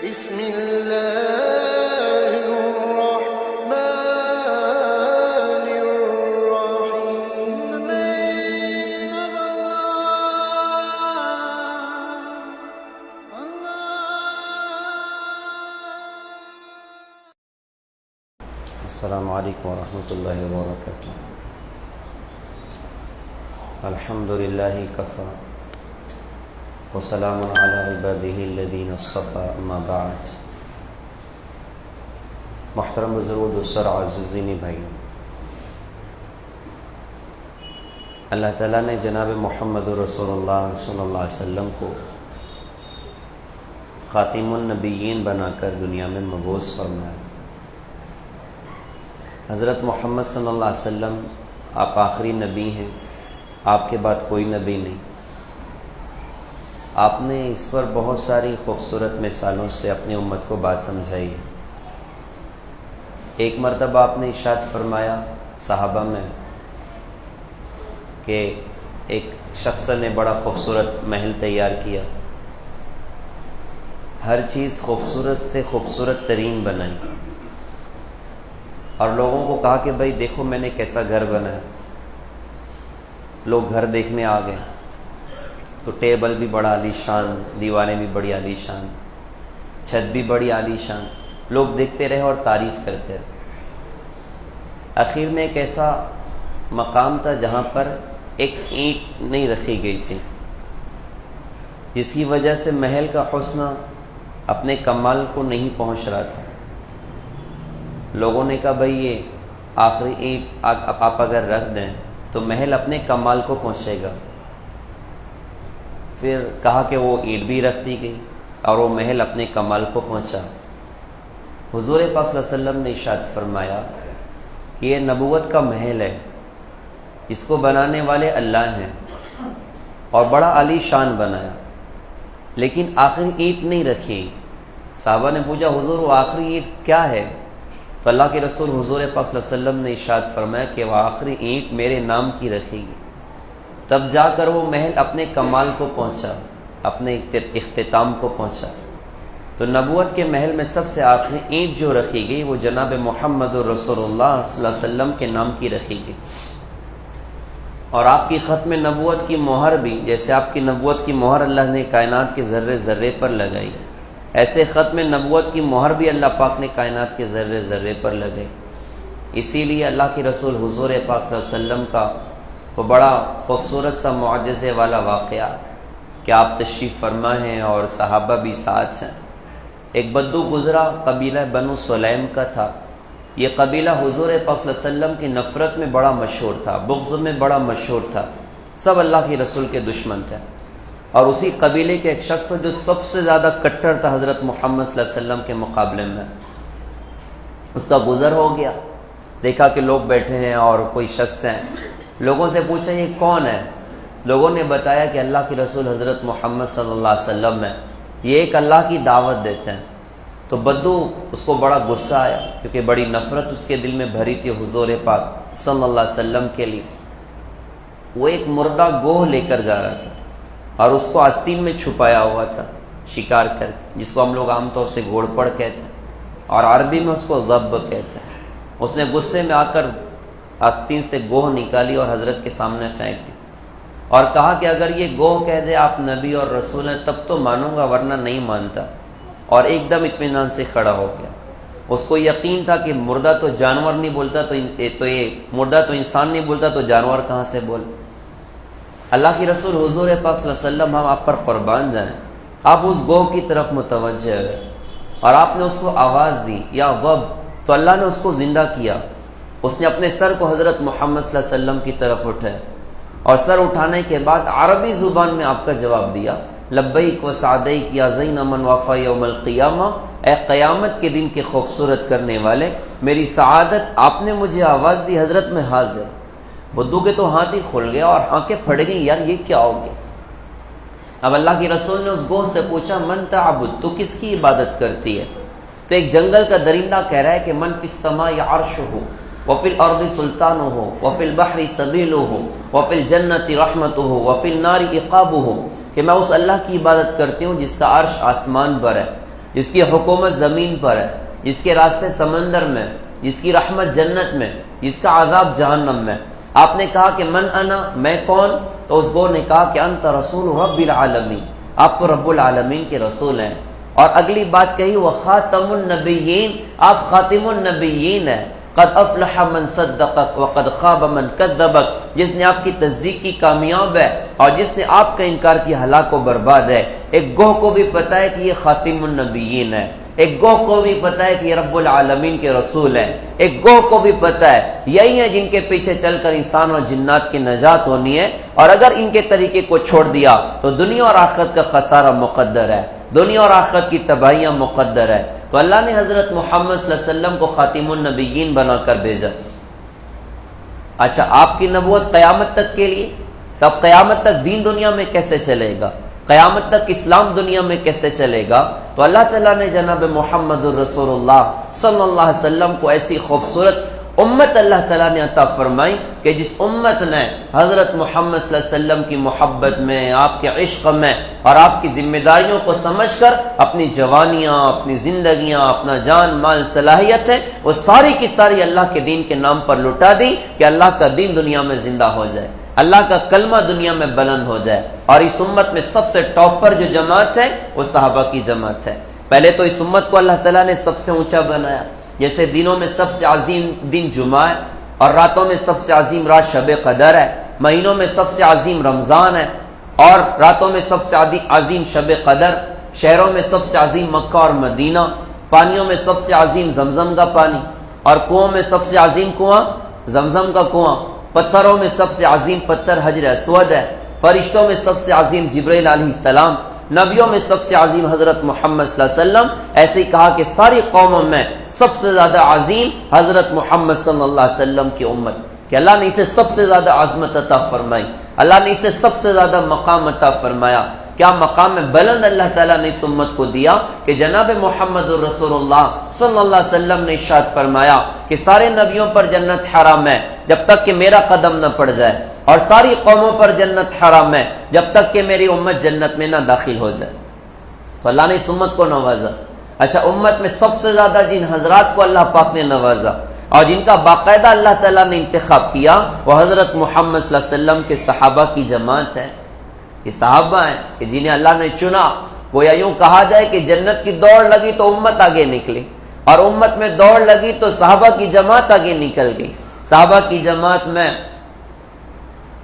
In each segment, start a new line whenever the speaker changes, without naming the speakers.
بسم الله الرحمن الرحيم
السلام علیکم ورحمۃ اللہ وبرکاتہ۔ الحمد للہ کفی وسلام علی عبادہ الذین اصطفی، اما بعد۔ محترم بزرگ دوستوں، عزیزین بھائی، اللہ تعالیٰ نے جناب محمد رسول اللہ صلی اللہ علیہ وسلم کو خاتم النبیین بنا کر دنیا میں مبعوث فرمایا۔ حضرت محمد صلی اللہ علیہ وسلم آپ آخری نبی ہیں، آپ کے بعد کوئی نبی نہیں۔ آپ نے اس پر بہت ساری خوبصورت مثالوں سے اپنی امت کو بات سمجھائی ہے۔ ایک مرتبہ آپ نے ارشاد فرمایا صحابہ میں کہ ایک شخص نے بڑا خوبصورت محل تیار کیا، ہر چیز خوبصورت سے خوبصورت ترین بنائی، اور لوگوں کو کہا کہ بھائی دیکھو میں نے کیسا گھر بنایا۔ لوگ گھر دیکھنے آ گئے تو ٹیبل بھی بڑا عالی شان، دیواریں بھی بڑی عالی شان، چھت بھی بڑی عالی شان، لوگ دیکھتے رہے اور تعریف کرتے رہے۔ آخر میں ایک ایسا مقام تھا جہاں پر ایک اینٹ نہیں رکھی گئی تھی، جس کی وجہ سے محل کا حسن اپنے کمال کو نہیں پہنچ رہا تھا۔ لوگوں نے کہا بھائی یہ آخری اینٹ آپ اگر رکھ دیں تو محل اپنے کمال کو پہنچے گا۔ پھر کہا کہ وہ اینٹ بھی رکھ دی گئی اور وہ محل اپنے کمال کو پہنچا۔ حضور پاک صلی اللہ علیہ وسلم نے ارشاد فرمایا کہ یہ نبوت کا محل ہے، اس کو بنانے والے اللہ ہیں، اور بڑا عالی شان بنایا، لیکن آخری اینٹ نہیں رکھی۔ صحابہ نے پوچھا حضور وہ آخری اینٹ کیا ہے؟ تو اللہ کے رسول حضور پاک صلی اللہ علیہ وسلم نے ارشاد فرمایا کہ وہ آخری اینٹ میرے نام کی رکھے گی، تب جا کر وہ محل اپنے کمال کو پہنچا، اپنے اختتام کو پہنچا۔ تو نبوت کے محل میں سب سے آخری اینٹ جو رکھی گئی وہ جناب محمد رسول اللہ صلی اللہ علیہ وسلم کے نام کی رکھی گئی۔ اور آپ کی ختم نبوت کی مہر بھی، جیسے آپ کی نبوت کی مہر اللہ نے کائنات کے ذرے ذرے پر لگائی، ایسے ختم نبوت کی مہر بھی اللہ پاک نے کائنات کے ذرے ذرے پر لگائی۔ اسی لیے اللہ کے رسول حضور پاک صلی اللہ علیہ وسلم کا وہ بڑا خوبصورت سا معجزے والا واقعہ کہ آپ تشریف فرما ہیں اور صحابہ بھی ساتھ ہیں۔ ایک بدو گزرا، قبیلہ بنو سلیم کا تھا۔ یہ قبیلہ حضور پاک صلی اللہ علیہ وسلم کی نفرت میں بڑا مشہور تھا، بغض میں بڑا مشہور تھا، سب اللہ کے رسول کے دشمن تھے۔ اور اسی قبیلے کے ایک شخص جو سب سے زیادہ کٹر تھا حضرت محمد صلی اللہ علیہ وسلم کے مقابلے میں، اس کا گزر ہو گیا۔ دیکھا کہ لوگ بیٹھے ہیں اور کوئی شخص ہیں، لوگوں سے پوچھا یہ کون ہے؟ لوگوں نے بتایا کہ اللہ کے رسول حضرت محمد صلی اللہ علیہ وسلم ہے، یہ ایک اللہ کی دعوت دیتے ہیں۔ تو بدو اس کو بڑا غصہ آیا، کیونکہ بڑی نفرت اس کے دل میں بھری تھی حضور پاک صلی اللہ علیہ وسلم کے لیے۔ وہ ایک مردہ گوہ لے کر جا رہا تھا اور اس کو آستین میں چھپایا ہوا تھا شکار کر کے، جس کو ہم لوگ عام طور سے گھوڑ پڑ کہتے ہیں اور عربی میں اس کو ضب کہتے ہیں۔ اس نے غصے میں آ کر آستین سے گوہ نکالی اور حضرت کے سامنے پھینک دی، اور کہا کہ اگر یہ گوہ کہہ دے آپ نبی اور رسول ہیں تب تو مانوں گا، ورنہ نہیں مانتا۔ اور ایک دم اطمینان سے کھڑا ہو گیا۔ اس کو یقین تھا کہ مردہ تو جانور نہیں بولتا، تو یہ مردہ تو انسان نہیں بولتا تو جانور کہاں سے بول۔ اللہ کی رسول حضور پاک صلی اللہ علیہ وسلم ہم آپ پر قربان جائیں، آپ اس گوہ کی طرف متوجہ ہوئے اور آپ نے اس کو آواز دی یا غب، تو اللہ نے اس کو زندہ کیا۔ اس نے اپنے سر کو حضرت محمد صلی اللہ علیہ وسلم کی طرف اٹھائے اور سر اٹھانے کے بعد عربی زبان میں آپ کا جواب دیا، لبیک و سعدیک یا زین من وفا یوم القیامہ، اے قیامت کے دن کے خوبصورت کرنے والے، میری سعادت آپ نے مجھے آواز دی، حضرت میں حاضر۔ بدو کے تو ہاتھ ہی کھل گیا اور آنکھیں پھٹ گئی، یار یہ کیا ہو گیا؟ اب اللہ کے رسول نے اس گوہ سے پوچھا من تعبد، تو کس کی عبادت کرتی ہے؟ تو ایک جنگل کا درندہ کہہ رہا ہے کہ من فی السماء عرشہ وفی الارض سلطانہ وفی البحر سبیلہ وفی الجنۃ رحمتہ وفی النار عقابہ، کہ میں اس اللہ کی عبادت کرتی ہوں جس کا عرش آسمان پر ہے، جس کی حکومت زمین پر ہے، جس کے راستے سمندر میں، جس کی رحمت جنت میں، جس کا عذاب جہنم میں. آپ نے کہا کہ من انا، میں کون؟ تو اس گور نے کہا کہ انت رسول رب العالمین، آپ تو رب العالمین کے رسول ہیں. اور اگلی بات کہی وہ خاتم النبیین، آپ خاتم النبیین ہیں. قد افلح من صدقک وقد خاب من کذبک، جس نے آپ کی تصدیق کی کامیاب ہے اور جس نے آپ کا انکار کی ہلاک و برباد ہے. ایک گوہ کو بھی پتہ ہے کہ یہ خاتم النبیین ہے، ایک گوہ کو بھی پتہ ہے کہ یہ رب العالمین کے رسول ہیں، ایک گوہ کو بھی پتہ ہے یہی ہیں جن کے پیچھے چل کر انسان اور جنات کی نجات ہونی ہے. اور اگر ان کے طریقے کو چھوڑ دیا تو دنیا اور آخرت کا خسارہ مقدر ہے، دنیا اور آخرت کی تباہیاں مقدر ہے. تو اللہ نے حضرت محمد صلی اللہ علیہ وسلم کو خاتم النبیین بنا کر بھیجا. اچھا، آپ کی نبوت قیامت تک کے لیے، تب قیامت تک دین دنیا میں کیسے چلے گا؟ قیامت تک اسلام دنیا میں کیسے چلے گا؟ تو اللہ تعالیٰ نے جناب محمد الرسول اللہ صلی اللہ علیہ وسلم کو ایسی خوبصورت امت اللہ تعالیٰ نے عطا فرمائی کہ جس امت نے حضرت محمد صلی اللہ علیہ وسلم کی محبت میں، آپ کے عشق میں اور آپ کی ذمہ داریوں کو سمجھ کر اپنی جوانیاں، اپنی زندگیاں، اپنا جان مال صلاحیت ہے وہ ساری کی ساری اللہ کے دین کے نام پر لٹا دی کہ اللہ کا دین دنیا میں زندہ ہو جائے، اللہ کا کلمہ دنیا میں بلند ہو جائے. اور اس امت میں سب سے ٹاپ پر جو جماعت ہے وہ صحابہ کی جماعت ہے. پہلے تو اس امت کو اللہ تعالیٰ نے سب سے اونچا بنایا، جیسے دنوں میں سب سے عظیم دن جمعہ ہے، اور راتوں میں سب سے عظیم رات شب قدر ہے، مہینوں میں سب سے عظیم رمضان ہے، اور راتوں میں سب سے عظیم شب قدر، شہروں میں سب سے عظیم مکہ اور مدینہ، پانیوں میں سب سے عظیم زمزم کا پانی، اور کنووں میں سب سے عظیم کنواں زمزم کا کنواں، پتھروں میں سب سے عظیم پتھر حجر اسود ہے، فرشتوں میں سب سے عظیم جبرائیل علیہ السلام، نبیوں میں سب سے عظیم حضرت محمد صلی اللہ علیہ وسلم. ایسے ہی کہا کہ ساری قوموں میں سب سے زیادہ عظیم حضرت محمد صلی اللہ علیہ وسلم کی امت، کہ اللہ نے اسے سب سے زیادہ عظمت عطا فرمائی، اللہ نے اسے سب سے زیادہ مقام عطا فرمایا. کیا مقام بلند اللہ تعالیٰ نے اس امت کو دیا کہ جناب محمد الرسول اللہ صلی اللہ علیہ وسلم نے ارشاد فرمایا کہ سارے نبیوں پر جنت حرام ہے جب تک کہ میرا قدم نہ پڑ جائے، اور ساری قوموں پر جنت حرام ہے جب تک کہ میری امت جنت میں نہ داخل ہو جائے. تو اللہ نے اس امت کو نوازا. اچھا، امت میں سب سے زیادہ جن حضرات کو اللہ پاک نے نوازا اور جن کا باقاعدہ اللہ تعالیٰ نے انتخاب کیا وہ حضرت محمد صلی اللہ علیہ وسلم کے صحابہ کی جماعت ہے. یہ صحابہ ہیں کہ جنہیں اللہ نے چنا. گویا یوں کہا جائے کہ جنت کی دوڑ لگی تو امت آگے نکلی، اور امت میں دوڑ لگی تو صحابہ کی جماعت آگے نکل گئی. صحابہ کی جماعت میں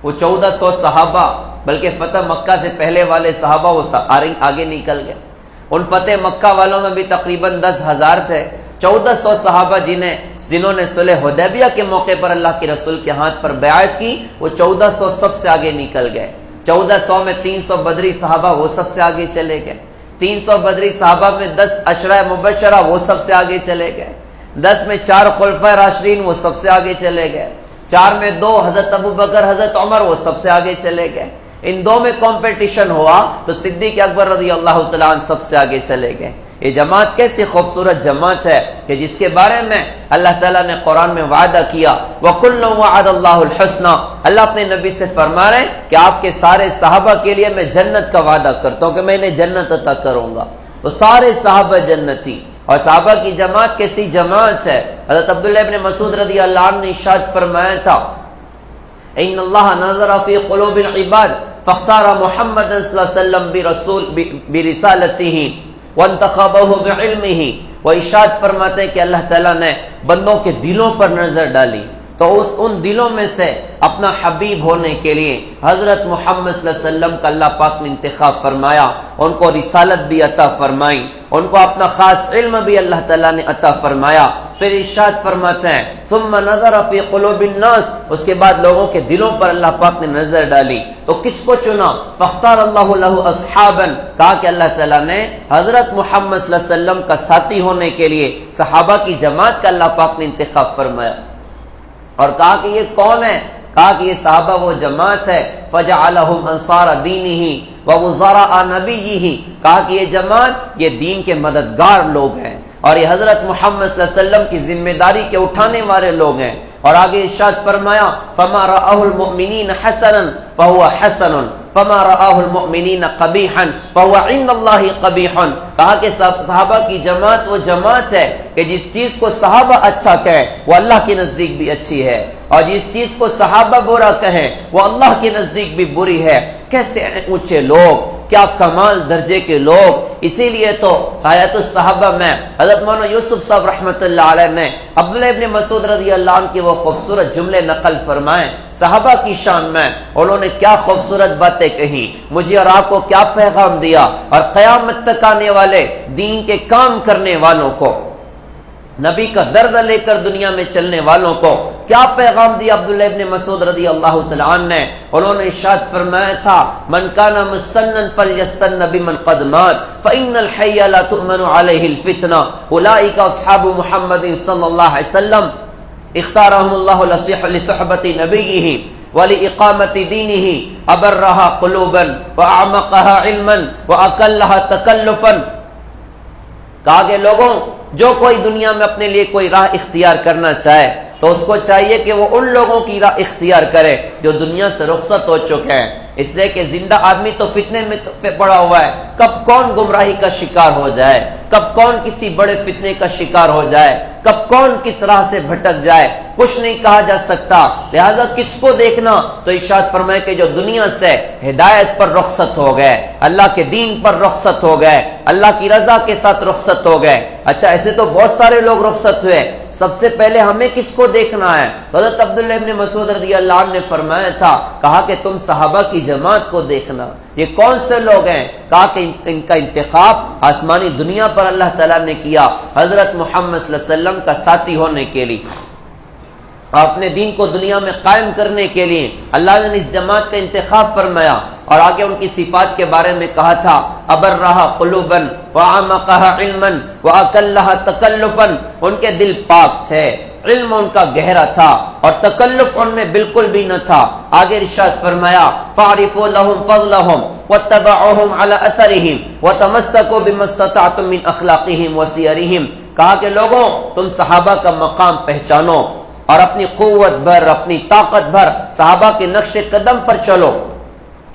وہ 1400 صحابہ، بلکہ فتح مکہ سے پہلے والے صحابہ وہ آگے نکل گئے. ان فتح مکہ والوں میں بھی تقریباً 10,000 تھے. 1400 صحابہ جنہوں نے صلح حدیبیہ کے موقع پر اللہ کے رسول کے ہاتھ پر بیعت کی، وہ 1400 سب سے آگے نکل گئے. 1400 میں 300 بدری صحابہ وہ سب سے آگے چلے گئے. 300 بدری صحابہ میں 10 عشرہ مبشرہ وہ سب سے آگے چلے گئے. 10 میں 4 خلفائے راشدین وہ سب سے آگے چلے گئے. 4 میں 2 حضرت ابوبکر حضرت عمر وہ سب سے آگے چلے گئے. ان 2 میں کمپٹیشن ہوا تو صدیق اکبر رضی اللہ تعالیٰ عنہ سب سے آگے چلے گئے. یہ جماعت کیسی خوبصورت جماعت ہے کہ جس کے بارے میں اللہ تعالیٰ نے قرآن میں وعدہ کیا وَكُلٌّ وَعَدَ اللَّهُ الْحُسْنَى. اللہ اپنے نبی سے فرما رہے ہیں کہ آپ کے سارے صحابہ کے لیے میں جنت کا وعدہ کرتا ہوں کہ میں انہیں جنت عطا کروں گا. تو سارے صحابہ جنتی. اور صحابہ کی جماعت کیسی جماعت ہے؟ حضرت عبداللہ ابن مسعود رضی اللہ عنہ نے ارشاد فرمایا تھا ان اللہ نظر فی قلوب العباد فاختار محمد صلی اللہ علیہ وسلم برسالتہ وانتخبه بعلمه. وہ ارشاد فرماتے ہیں کہ اللہ تعالیٰ نے بندوں کے دلوں پر نظر ڈالی تو ان دلوں میں سے اپنا حبیب ہونے کے لیے حضرت محمد صلی اللہ علیہ وسلم کا اللہ پاک نے انتخاب فرمایا. ان کو رسالت بھی عطا فرمائی، ان کو اپنا خاص علم بھی اللہ تعالیٰ نے عطا فرمایا. پھر ارشاد فرماتے ہیں ثم نظر فی قلوب الناس. اس کے بعد لوگوں کے دلوں پر اللہ پاک نے نظر ڈالی تو کس کو چنا؟ فاختار اللہ لہ اصحابا. کہا کہ اللہ تعالیٰ نے حضرت محمد صلی اللہ علیہ وسلم کا ساتھی ہونے کے لیے صحابہ کی جماعت کا اللہ پاک نے انتخاب فرمایا. اور کہا کہ یہ کون ہے؟ کہا کہ یہ صحابہ وہ جماعت ہے فجعلہم انصار دینہ ووزراء نبیہ. کہا کہ یہ جماعت یہ دین کے مددگار لوگ ہیں اور یہ حضرت محمد صلی اللہ علیہ وسلم کی ذمہ داری کے اٹھانے والے لوگ ہیں. اور آگے ارشاد فرمایا فما رآہ المؤمنین حسنا فہو حسن. فما رآه المؤمنین قبیحا فهو عند اللہ قبیح. کہا کہ صحابہ کی جماعت وہ جماعت ہے کہ جس چیز کو صحابہ اچھا کہے وہ اللہ کے نزدیک بھی اچھی ہے، اور جس چیز کو صحابہ برا کہیں وہ اللہ کے نزدیک بھی بری ہے. کیسے اونچے لوگ، کیا کمال درجے کے لوگ. اسی لیے تو حیات الصحابہ میں حضرت مولانا یوسف صاحب رحمۃ اللہ علیہ نے عبداللہ ابن مسعود رضی اللہ عنہ کی وہ خوبصورت جملے نقل فرمائے صحابہ کی شان میں. انہوں نے کیا خوبصورت باتیں کہی، مجھے اور آپ کو کیا پیغام دیا، اور قیامت تک آنے والے دین کے کام کرنے والوں کو، نبی کا درد لے کر دنیا میں چلنے والوں کو کیا پیغام دیا عبداللہ ابن مسعود رضی اللہ تعالیٰ عنہ نے. انہوں نے ارشاد فرمایا تھا من کان مستنا فلیستن بمن قد مات فإن الحی لا تؤمن علیہ الفتنہ اولئک اصحاب محمد صلی اللہ علیہ وسلم اختارهم اللہ لصحبت نبیہ ولإقامت دینہ ابرہا قلوبا واعمقہا علما واقلہا تکلفا. کہا کہ لوگوں، جو کوئی دنیا میں اپنے لیے کوئی راہ اختیار کرنا چاہے تو اس کو چاہیے کہ وہ ان لوگوں کی راہ اختیار کرے جو دنیا سے رخصت ہو چکے ہیں. اس لیے کہ زندہ آدمی تو فتنے میں پڑا ہوا ہے، کب کون گمراہی کا شکار ہو جائے، کب کون کسی بڑے فتنے کا شکار ہو جائے، کب کون کس راہ سے بھٹک جائے، کچھ نہیں کہا جا سکتا. لہذا کس کو دیکھنا؟ تو ارشاد فرمائے کہ جو دنیا سے ہدایت پر رخصت ہو گئے، اللہ کے دین پر رخصت ہو گئے، اللہ کی رضا کے ساتھ رخصت ہو گئے. اچھا، ایسے تو بہت سارے لوگ رخصت ہوئے، سب سے پہلے ہمیں کس کو دیکھنا ہے؟ تو حضرت عبداللہ ابن مسعود رضی اللہ عنہ نے فرمایا تھا، کہا کہ تم صحابہ کی جماعت کو دیکھنا. یہ کون سے لوگ ہیں؟ کہا کہ ان کا انتخاب آسمانی دنیا پر اللہ تعالیٰ نے کیا حضرت محمد صلی اللہ علیہ وسلم کا ساتھی ہونے کے لیے، اپنے دین کو دنیا میں قائم کرنے کے لیے اللہ نے اس جماعت کا انتخاب فرمایا. اور آگے ان کی صفات کے بارے میں کہا تھا ابرہا قلوبا واعمقہا علما واقلہا تکلفا. ان کے دل پاک تھے، علم ان کا گہرا تھا، اور تکلف ان میں بالکل بھی نہ تھا. آگے ارشاد فرمایا فاعرفوا لهم فضلهم واتبعوهم على اثرهم وتمسكوا بما استطعتم من اخلاقهم وسيرهم. کہا کہ لوگوں، تم صحابہ کا مقام پہچانو اور اپنی قوت بھر، اپنی طاقت بھر صحابہ کے نقش قدم پر چلو،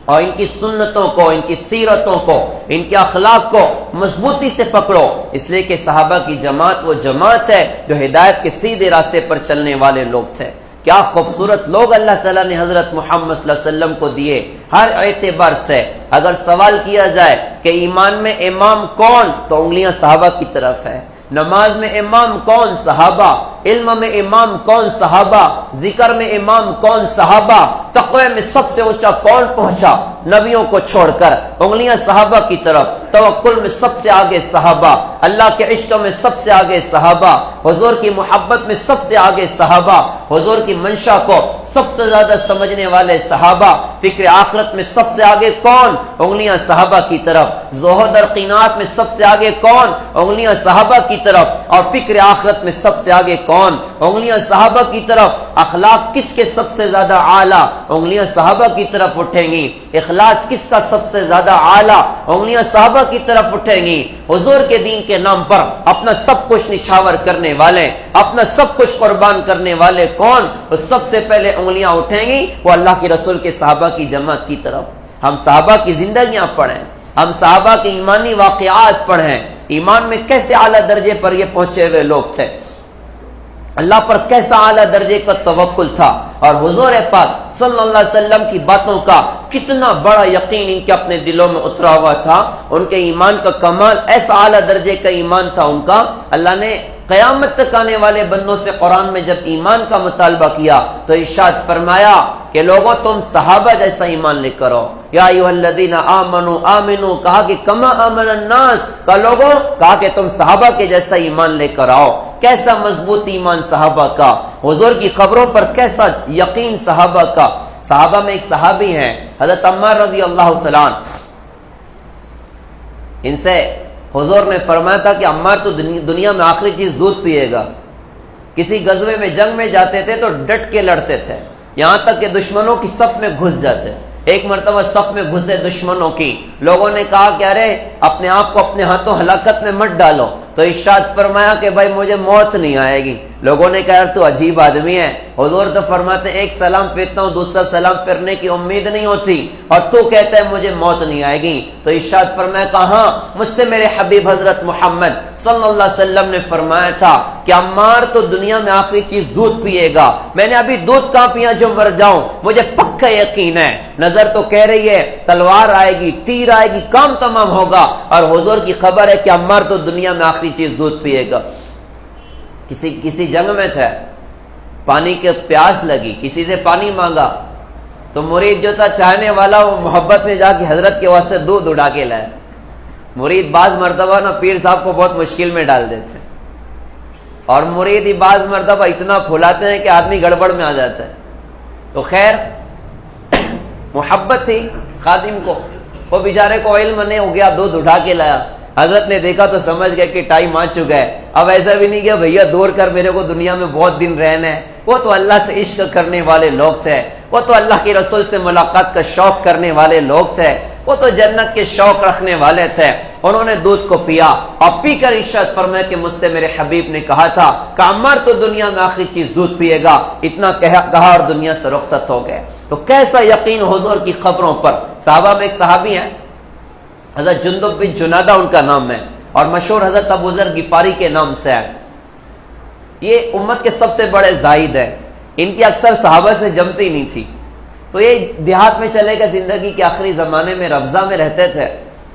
اور ان کی سنتوں کو، ان کی سیرتوں کو، ان کے اخلاق کو مضبوطی سے پکڑو. اس لیے کہ صحابہ کی جماعت وہ جماعت ہے جو ہدایت کے سیدھے راستے پر چلنے والے لوگ تھے. کیا خوبصورت لوگ اللہ تعالیٰ نے حضرت محمد صلی اللہ علیہ وسلم کو دیے ہر اعتبار سے. اگر سوال کیا جائے کہ ایمان میں امام کون، تو انگلیاں صحابہ کی طرف ہے. نماز میں امام کون؟ صحابہ. علم میں امام کون؟ صحابہ. ذکر میں امام کون؟ صحابہ. تقوی میں سب سے اونچا کون پہنچا نبیوں کو چھوڑ کر؟ انگلیاں صحابہ کی طرف. توکل میں سب سے آگے صحابہ، اللہ کے عشق میں سب سے آگے صحابہ، حضور کی محبت میں سب سے آگے صحابہ، حضور کی منشا کو سب سے زیادہ سمجھنے والے صحابہ. فکر آخرت میں سب سے آگے کون؟ انگلیاں صحابہ کی طرف. زہد اور قناعت میں سب سے آگے کون؟ انگلیاں صحابہ کی طرف. اور فکر آخرت میں سب سے آگے کون؟ انگلیاں صحابہ کی طرف. اخلاق کس کے سب سے زیادہ اعلیٰ؟ انگلیاں صحابہ کی طرف اٹھیں گی. اخلاص کس کا سب سے زیادہ اعلیٰ؟ انگلیاں صحابہ کی طرف اٹھیں گی. حضور کے دین کے نام پر اپنا سب کچھ نچھاور کرنے والے، اپنا سب کچھ قربان کرنے والے کون؟ اور سب سے پہلے انگلیاں اٹھیں گی وہ اللہ کے رسول کے صحابہ کی جماعت کی طرف. ہم صحابہ کی زندگیاں پڑھیں، ہم صحابہ کے ایمانی واقعات پڑھیں. ایمان میں کیسے اعلیٰ درجے پر یہ پہنچے ہوئے لوگ تھے، اللہ پر کیسا اعلیٰ درجے کا توکل تھا، اور حضور پاک صلی اللہ علیہ وسلم کی باتوں کا کتنا بڑا یقین ان کے اپنے دلوں میں اترا ہوا تھا. ان کے ایمان کا کمال ایسا اعلیٰ درجے کا ایمان تھا ان کا. اللہ نے قیامت تک آنے والے بندوں سے قرآن میں جب ایمان کا مطالبہ کیا تو ارشاد فرمایا کہ لوگوں تم صحابہ جیسا ایمان لے کرو. یا ایھا الذین آمنوا آمنوا، کہا کہ کما آمن الناس، کہا لوگوں، کہا کہ تم صحابہ کے جیسا ایمان لے کر آؤ. کیسا مضبوط ایمان صحابہ کا، حضور کی خبروں پر کیسا یقین صحابہ کا. صحابہ میں ایک صحابی ہیں حضرت عمار رضی اللہ تعالیٰ عنہ. ان سے حضور نے فرمایا تھا کہ عمار تو دنیا میں آخری چیز دودھ پیے گا. کسی غزوے میں جنگ میں جاتے تھے تو ڈٹ کے لڑتے تھے، یہاں تک کہ دشمنوں کی صف میں گھس جاتے. ایک مرتبہ صف میں گھسے دشمنوں کی، لوگوں نے کہا کہ ارے اپنے آپ کو اپنے ہاتھوں ہلاکت میں مت ڈالو. تو ارشاد فرمایا کہ بھائی مجھے موت نہیں آئے گی، لوگوں نے کہا تو عجیب آدمی ہے، حضور تو فرماتے ہیں ایک سلام پھرتا ہوں دوسرا سلام پھرنے کی امید نہیں ہوتی، اور تو کہتا ہے مجھے موت نہیں آئے گی۔ تو ارشاد فرمایا کہاں، مجھ سے میرے حبیب حضرت محمد صلی اللہ علیہ وسلم نے فرمایا تھا کہ عمار تو دنیا میں آخری چیز دودھ پیے گا، میں نے ابھی دودھ کہاں پیا جو مر جاؤں، مجھے پکا یقین ہے۔ نظر تو کہہ رہی ہے تلوار آئے گی، تیر آئے گی، کام تمام ہوگا، اور حضور کی خبر ہے کہ عمار تو دنیا میں آخری چیز دودھ پیے گا۔ کسی جنگ میں تھا، پانی کے پیاس لگی، کسی سے پانی مانگا تو مرید جو تھا چاہنے والا وہ محبت میں جا کے حضرت کے واسطے دودھ اڑا کے لائے۔ مرید بعض مرتبہ نا پیر صاحب کو بہت مشکل میں ڈال دیتے ہیں، اور مرید ہی بعض مرتبہ اتنا پھلاتے ہیں کہ آدمی گڑبڑ میں آ جاتا ہے۔ تو خیر محبت تھی خادم کو، وہ بیچارے کو علم نہیں ہو گیا، دودھ اٹھا کے لایا۔ حضرت نے دیکھا تو سمجھ گئے کہ ٹائم آ چکا ہے، اب ایسا بھی نہیں کہ بھیا دور کر میرے کو دنیا میں بہت دن رہنا ہے۔ وہ تو اللہ سے عشق کرنے والے لوگ تھے، وہ تو اللہ کے رسول سے ملاقات کا شوق کرنے والے لوگ تھے، وہ تو جنت کے شوق رکھنے والے تھے۔ انہوں نے دودھ کو پیا اور پی کر ارشاد فرمایا کہ مجھ سے میرے حبیب نے کہا تھا کہ عمار تو دنیا میں آخری چیز دودھ پیے گا، اتنا کہا اور دنیا سے رخصت ہو گئے۔ تو کیسا یقین حضور کی خبروں پر۔ صحابہ میں ایک صحابی ہیں حضرت جندب بن جنادہ ان کا نام ہے، اور مشہور حضرت ابو ذر غفاری کے نام سے ہے۔ یہ امت کے سب سے بڑے زاہد ہیں، ان کی اکثر صحابہ سے جمتی نہیں تھی، تو یہ دیہات میں چلے گئے، زندگی کے آخری زمانے میں ربضہ میں رہتے تھے،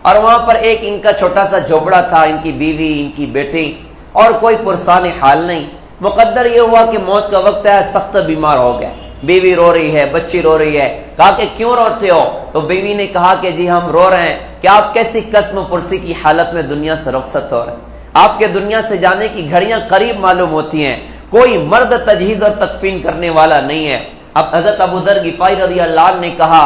اور وہاں پر ایک ان کا چھوٹا سا جھوپڑا تھا، ان کی بیوی، ان کی بیٹی، اور کوئی پرسان حال نہیں۔ مقدر یہ ہوا کہ موت کا وقت ہے، سخت بیمار ہو گئے، بیوی رو رہی ہے، بچی رو رہی ہے۔ کہا کہ کیوں روتے ہو؟ تو بیوی نے کہا کہ جی ہم رو رہے ہیں کہ آپ کیسی قسم پرسی کی حالت میں دنیا سے رخصت ہو رہے ہیں، آپ کے دنیا سے جانے کی گھڑیاں قریب معلوم ہوتی ہیں، کوئی مرد تجہیز اور تکفین کرنے والا نہیں ہے۔ اب حضرت ابو ذر غفاری رضی اللہ عنہ نے کہا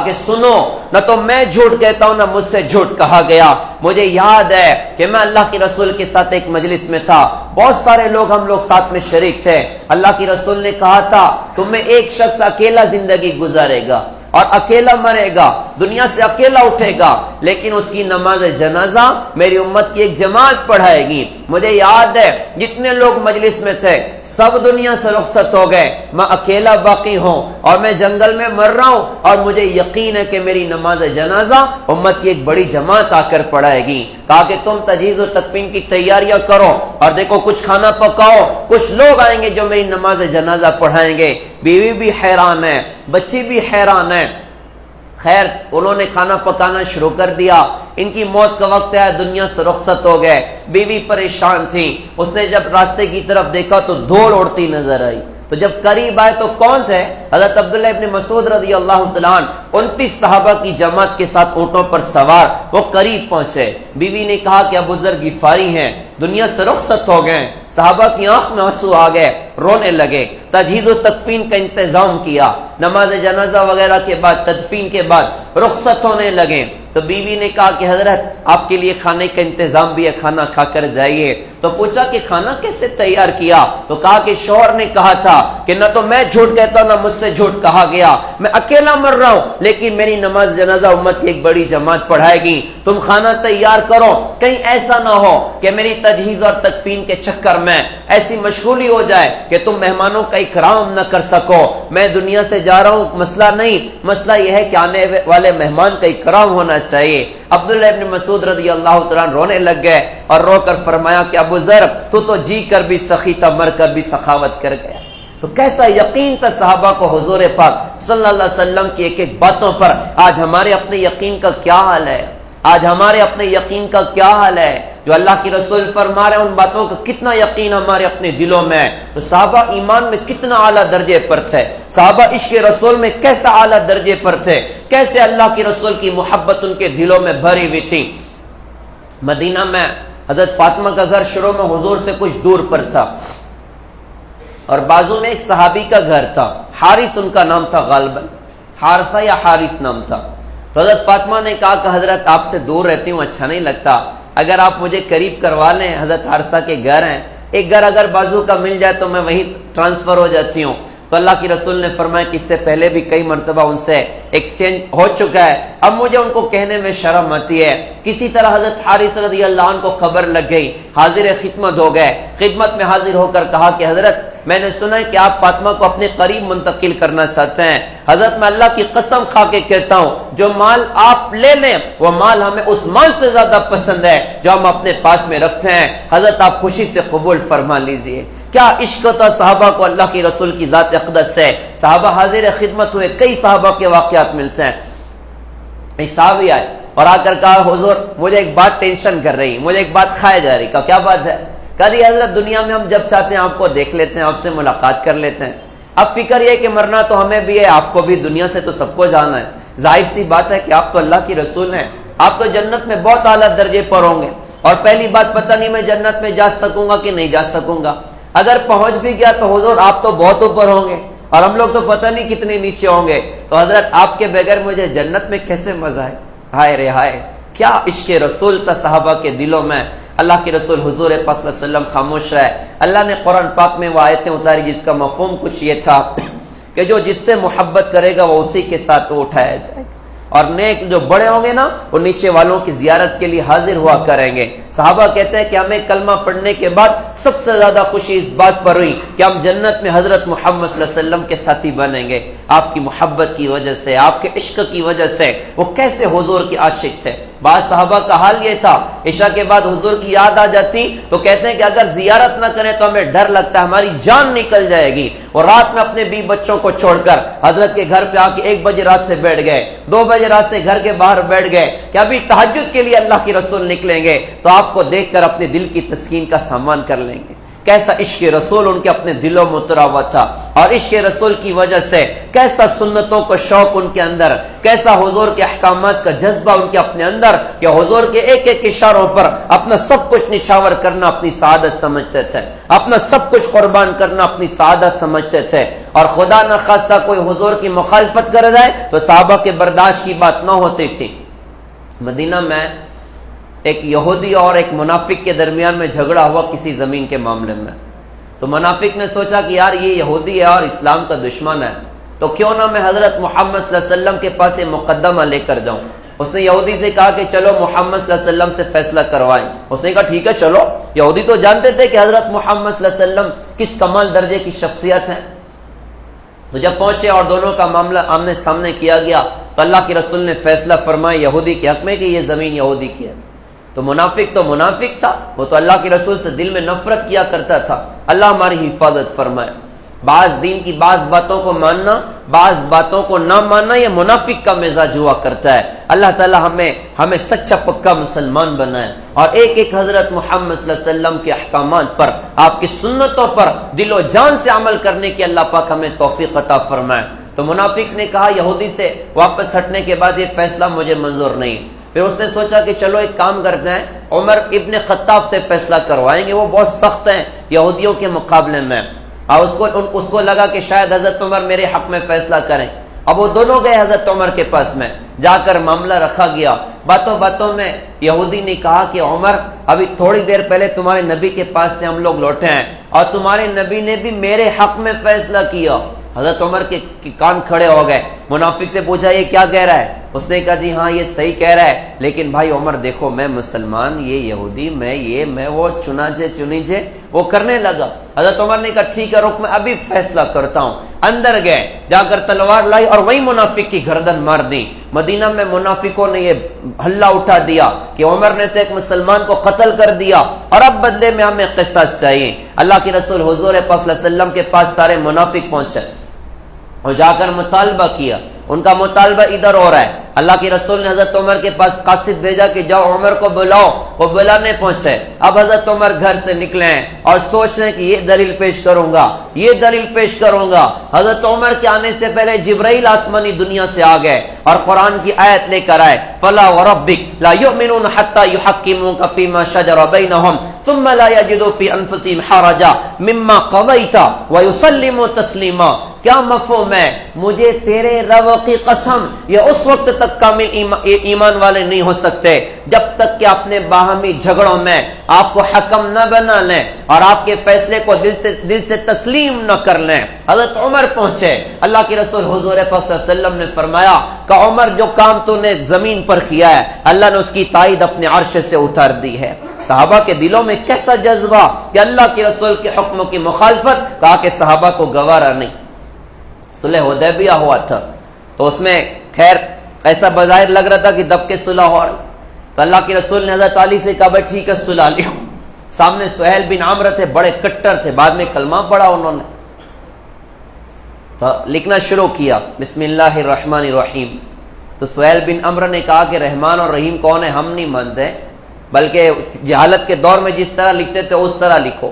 کہ سنو، نہ تو میں جھوٹ کہتا ہوں نہ مجھ سے جھوٹ کہا گیا، مجھے یاد ہے کہ میں اللہ کے رسول کے ساتھ ایک مجلس میں تھا، بہت سارے لوگ ہم لوگ ساتھ میں شریک تھے، اللہ کے رسول نے کہا تھا تم میں ایک شخص اکیلا زندگی گزارے گا اور اکیلا مرے گا، دنیا سے اکیلا اٹھے گا، لیکن اس کی نماز جنازہ میری امت کی ایک جماعت پڑھائے گی۔ مجھے یاد ہے جتنے لوگ مجلس میں تھے سب دنیا سے رخصت ہو گئے، میں اکیلا باقی ہوں اور میں جنگل میں مر رہا ہوں، اور مجھے یقین ہے کہ میری نماز جنازہ امت کی ایک بڑی جماعت آ کر پڑھائے گی۔ کہا کہ تم تجہیز و تکفین کی تیاریاں کرو، اور دیکھو کچھ کھانا پکاؤ، کچھ لوگ آئیں گے جو میری نماز جنازہ پڑھائیں گے۔ بیوی بھی حیران ہے، بچی بھی حیران ہے۔ خیر انہوں نے کھانا پکانا شروع کر دیا، ان کی موت کا وقت ہے، دنیا سے رخصت ہو گئے۔ بیوی پریشان تھی، اس نے جب راستے کی طرف دیکھا تو دوڑ اڑتی نظر آئی، تو جب قریب آئے تو کون تھے؟ حضرت عبداللہ ابن مسعود رضی اللہ تعالیٰ عنہ 29 صحابہ کی جماعت کے ساتھ اونٹوں پر سوار، وہ قریب پہنچے۔ بیوی نے کہا کہ ابو ذر غفاری ہیں، دنیا سے رخصت ہو گئے۔ صحابہ کی آنکھ میں آنسو آ گئے، رونے لگے۔ تجہیز و تکفین کا انتظام کیا، نماز جنازہ وغیرہ کے بعد تدفین کے بعد رخصت ہونے لگے۔ تو بیوی نے کہا کہ حضرت آپ کے لیے کھانے کا انتظام بھی ہے، کھانا کھا کر جائیے۔ تو پوچھا کہ کھانا کیسے تیار کیا؟ تو کہا کہ شوہر نے کہا تھا کہ نہ تو میں جھوٹ کہتا ہوں نہ مجھ سے جھوٹ کہا گیا، میں اکیلا مر رہا ہوں، لیکن میری نماز جنازہ امت کی ایک بڑی جماعت پڑھائے گی، تم کھانا تیار کرو، کہیں ایسا نہ ہو کہ میری تجہیز اور تکفین کے چکر میں ایسی مشغولی ہو جائے کہ تم مہمانوں کا اکرام نہ کر سکو۔ میں دنیا سے جا رہا ہوں، مسئلہ نہیں، مسئلہ یہ ہے کہ آنے والے مہمان کا اکرام ہونا چاہیے۔ عبداللہ ابن مسعود رضی اللہ تعالیٰ رونے لگ گئے اور رو کر فرمایا کہ ابو ذر تو جی کر بھی سخی تھا، مر کر بھی سخاوت کر گیا۔ تو کیسا یقین تھا صحابہ کو حضور پاک صلی اللہ علیہ وسلم کی ایک ایک باتوں پر۔ آج ہمارے اپنے یقین کا کیا حال ہے؟ آج ہمارے اپنے یقین کا کیا حال ہے؟ جو اللہ کی رسول فرما رہے ہیں ان باتوں کا کتنا یقین ہمارے اپنے دلوں میں ہے؟ تو صحابہ ایمان میں کتنا اعلیٰ درجے پر تھے، صحابہ عشق رسول میں کیسا اعلیٰ درجے پر تھے، کیسے اللہ کی رسول کی محبت ان کے دلوں میں بھری ہوئی تھی۔ مدینہ میں حضرت فاطمہ کا گھر شروع میں حضور سے کچھ دور پر تھا، اور بازو میں ایک صحابی کا گھر تھا، حارث ان کا نام تھا، غالباً حارثہ یا حارث نام تھا۔ تو حضرت فاطمہ نے کہا کہ حضرت آپ سے دور رہتی ہوں، اچھا نہیں لگتا، اگر آپ مجھے قریب کروا لیں، حضرت حارثہ کے گھر ہیں، ایک گھر اگر بازو کا مل جائے تو میں وہیں ٹرانسفر ہو جاتی ہوں۔ تو اللہ کی رسول نے فرمایا کہ اس سے پہلے بھی کئی مرتبہ ان سے ایکسچینج ہو چکا ہے، اب مجھے ان کو کہنے میں شرم آتی ہے۔ کسی طرح حضرت حارث رضی اللہ عنہ کو خبر لگ گئی، حاضر خدمت ہو گئے، خدمت میں حاضر ہو کر کہا کہ حضرت میں نے سنا ہے کہ آپ فاطمہ کو اپنے قریب منتقل کرنا چاہتے ہیں، حضرت میں اللہ کی قسم کھا کے کہتا ہوں جو مال آپ لے لیں وہ مال ہمیں اس مال سے زیادہ پسند ہے جو ہم اپنے پاس میں رکھتے ہیں، حضرت آپ خوشی سے قبول فرما لیجئے۔ کیا عشق تھا صحابہ کو اللہ کی رسول کی ذات اقدس سے، صحابہ حاضر خدمت ہوئے، کئی صحابہ کے واقعات ملتے ہیں۔ ایک صحابی آئے اور آ کر کہا حضور مجھے ایک بات ٹینشن کر رہی، مجھے ایک بات کھائے جا رہی، کہا کیا بات ہے؟ کہا جی حضرت دنیا میں ہم جب چاہتے ہیں آپ کو دیکھ لیتے ہیں، آپ سے ملاقات کر لیتے ہیں، اب فکر یہ کہ مرنا تو ہمیں بھی ہے، آپ کو بھی، دنیا سے تو سب کو جانا ہے، ظاہر سی بات ہے کہ آپ تو اللہ کی رسول ہیں، آپ تو جنت میں بہت اعلیٰ درجے پر ہوں گے، اور پہلی بات پتہ نہیں میں جنت میں جا سکوں گا کہ نہیں جا سکوں گا، اگر پہنچ بھی گیا تو حضور آپ تو بہت اوپر ہوں گے اور ہم لوگ تو پتہ نہیں کتنے نیچے ہوں گے، تو حضرت آپ کے بغیر مجھے جنت میں کیسے مزہ ہے؟ ہائے رے ہائے، کیا عشق رسول تھا صحابہ کے دلوں میں۔ اللہ کے رسول حضور پاک صلی اللہ علیہ وسلم خاموش رہے، اللہ نے قرآن پاک میں وہ آیتیں اتاری جس کا مفہوم کچھ یہ تھا کہ جو جس سے محبت کرے گا وہ اسی کے ساتھ وہ اٹھایا جائے گا، اور نیک جو بڑے ہوں گے نا وہ نیچے والوں کی زیارت کے لیے حاضر ہوا کریں گے۔ صحابہ کہتے ہیں کہ ہمیں کلمہ پڑھنے کے بعد سب سے زیادہ خوشی اس بات پر ہوئی کہ ہم جنت میں حضرت محمد صلی اللہ علیہ وسلم کے ساتھی بنیں گے، آپ کی محبت کی وجہ سے، آپ کے عشق کی وجہ سے، وہ کیسے حضور کے عاشق تھے۔ بعض صحابہ کا حال یہ تھا عشاء کے بعد حضور کی یاد آ جاتی تو کہتے ہیں کہ اگر زیارت نہ کریں تو ہمیں ڈر لگتا ہے ہماری جان نکل جائے گی، اور رات میں اپنے بیوی بچوں کو چھوڑ کر حضرت کے گھر پہ آ کے 1 بجے رات سے بیٹھ گئے، 2 بجے رات سے گھر کے باہر بیٹھ گئے کہ ابھی تہجد کے لیے اللہ کے رسول نکلیں گے تو آپ کو دیکھ کر اپنے دل کی تسکین کا سامان کر لیں گے۔ کیسا عشق رسول ان کے اپنے دلوں میں اترا ہوا تھا، اور عشق رسول کی وجہ سے کیسا سنتوں کو شوق ان کے اندر، کیسا حضور کے احکامات کا جذبہ ان کے اپنے اندر کہ حضور کے ایک ایک اشاروں پر اپنا سب کچھ نشاور کرنا اپنی سعادت سمجھتے تھے، اپنا سب کچھ قربان کرنا اپنی سعادت سمجھتے تھے، اور خدا نہ خواستہ کوئی حضور کی مخالفت کر جائے تو صحابہ کے برداشت کی بات نہ ہوتی تھی۔ مدینہ میں ایک یہودی اور ایک منافق کے درمیان میں جھگڑا ہوا کسی زمین کے معاملے میں، تو منافق نے سوچا کہ یار یہ یہودی ہے اور اسلام کا دشمن ہے، تو کیوں نہ میں حضرت محمد صلی اللہ علیہ وسلم کے پاس یہ مقدمہ لے کر جاؤں۔ اس نے یہودی سے کہا کہ چلو محمد صلی اللہ علیہ وسلم سے فیصلہ کروائیں۔ اس نے کہا ٹھیک ہے چلو، یہودی تو جانتے تھے کہ حضرت محمد صلی اللہ علیہ وسلم کس کمال درجے کی شخصیت ہے۔ تو جب پہنچے اور دونوں کا معاملہ آمنے سامنے کیا گیا تو اللہ کے رسول نے فیصلہ فرمایا یہودی کے حق میں کہ یہ زمین یہودی کی ہے۔ تو منافق تھا، وہ تو اللہ کے رسول سے دل میں نفرت کیا کرتا تھا۔ اللہ ہماری حفاظت فرمائے۔ بعض دین کی بعض باتوں کو ماننا، بعض باتوں کو نہ ماننا، یہ منافق کا مزاج ہوا کرتا ہے۔ اللہ تعالی ہمیں سچا پکا مسلمان بنائے، اور ایک ایک حضرت محمد صلی اللہ علیہ وسلم کے احکامات پر، آپ کی سنتوں پر دل و جان سے عمل کرنے کی اللہ پاک ہمیں توفیق عطا فرمائے۔ تو منافق نے کہا یہودی سے واپس ہٹنے کے بعد یہ فیصلہ مجھے منظور نہیں۔ پھر اس نے سوچا کہ چلو ایک کام کرتے ہیں، عمر ابن خطاب سے فیصلہ کروائیں گے، وہ بہت سخت ہیں یہودیوں کے مقابلے میں، اور اس کو لگا کہ شاید حضرت عمر میرے حق میں فیصلہ کریں۔ اب وہ دونوں گئے حضرت عمر کے پاس میں، جا کر معاملہ رکھا گیا۔ باتوں میں یہودی نے کہا کہ عمر ابھی تھوڑی دیر پہلے تمہارے نبی کے پاس سے ہم لوگ لوٹے ہیں، اور تمہارے نبی نے بھی میرے حق میں فیصلہ کیا۔ حضرت عمر کے کان کھڑے ہو گئے۔ منافق سے پوچھا یہ کیا کہہ رہا ہے؟ اس نے کہا جی ہاں یہ صحیح کہہ رہا ہے، لیکن بھائی عمر دیکھو میں مسلمان، یہ یہودی، میں وہ چنیجے وہ کرنے لگا۔ حضرت عمر نے کہا ٹھیک ہے رک، میں ابھی فیصلہ کرتا ہوں۔ اندر گئے، جا کر تلوار لائی اور وہی منافق کی گردن مار دی۔ مدینہ میں منافقوں نے یہ ہلہ اٹھا دیا کہ عمر نے تو ایک مسلمان کو قتل کر دیا اور اب بدلے میں ہمیں قصاص چاہیے۔ اللہ کے رسول حضور پاک صلی اللہ علیہ وسلم کے پاس سارے منافق پہنچے اور جا کر مطالبہ کیا۔ ان کا مطالبہ ادھر ہو رہا ہے۔ اللہ کے رسول نے حضرت عمر کے پاس قاصد بھیجا کہ جاؤ عمر کو بلاؤ، وہ بلانے پہنچے۔ اب حضرت عمر گھر سے نکلے ہیں اور سوچ رہے ہیں کہ یہ دلیل پیش کروں گا۔ حضرت عمر کے آنے سے پہلے جبرائیل آسمانی دنیا سے آ گئے اور قرآن کی آیت لے کر آئے، فلا وربک لا یؤمنون حتی یحکموک فیما شجر بینہم ثم لا یجدوا فی انفسہم حرجا مما قضیت ویسلموا تسلیما۔ کیا مفہوم ہے؟ مجھے تیرے رب کی قسم یہ اس وقت تک کامل ایمان والے نہیں ہو سکتے جب تک کہ اپنے باہمی جھگڑوں میں آپ کو حکم نہ بنا لیں اور آپ کے فیصلے کو دل سے تسلیم نہ کر لیں۔ حضرت عمر پہنچے، اللہ کے رسول حضور پاک صلی اللہ علیہ وسلم نے فرمایا کہ عمر جو کام تو نے زمین پر کیا ہے اللہ نے اس کی تائید اپنے عرش سے اتار دی ہے۔ صحابہ کے دلوں میں کیسا جذبہ کہ اللہ کے رسول کے حکموں کی مخالفت، کہا کہ صحابہ کو گوارا نہیں۔ صلح حدیبیہ ہوا تھا تو اس میں خیر ایسا بظاہر لگ رہا تھا کہ دب کے صلح ہو رہی، تو اللہ کے رسول نے حضرت علی سے کہا بھائی ٹھیک ہے صلح لیا۔ سامنے سہیل بن عمرو تھے، بڑے کٹر تھے، بعد میں کلمہ پڑھا انہوں نے، تو لکھنا شروع کیا بسم اللہ الرحمن الرحیم۔ تو سہیل بن عمرو نے کہا کہ رحمان اور رحیم کون ہے ہم نہیں مانتے، بلکہ جہالت کے دور میں جس طرح لکھتے تھے اس طرح لکھو۔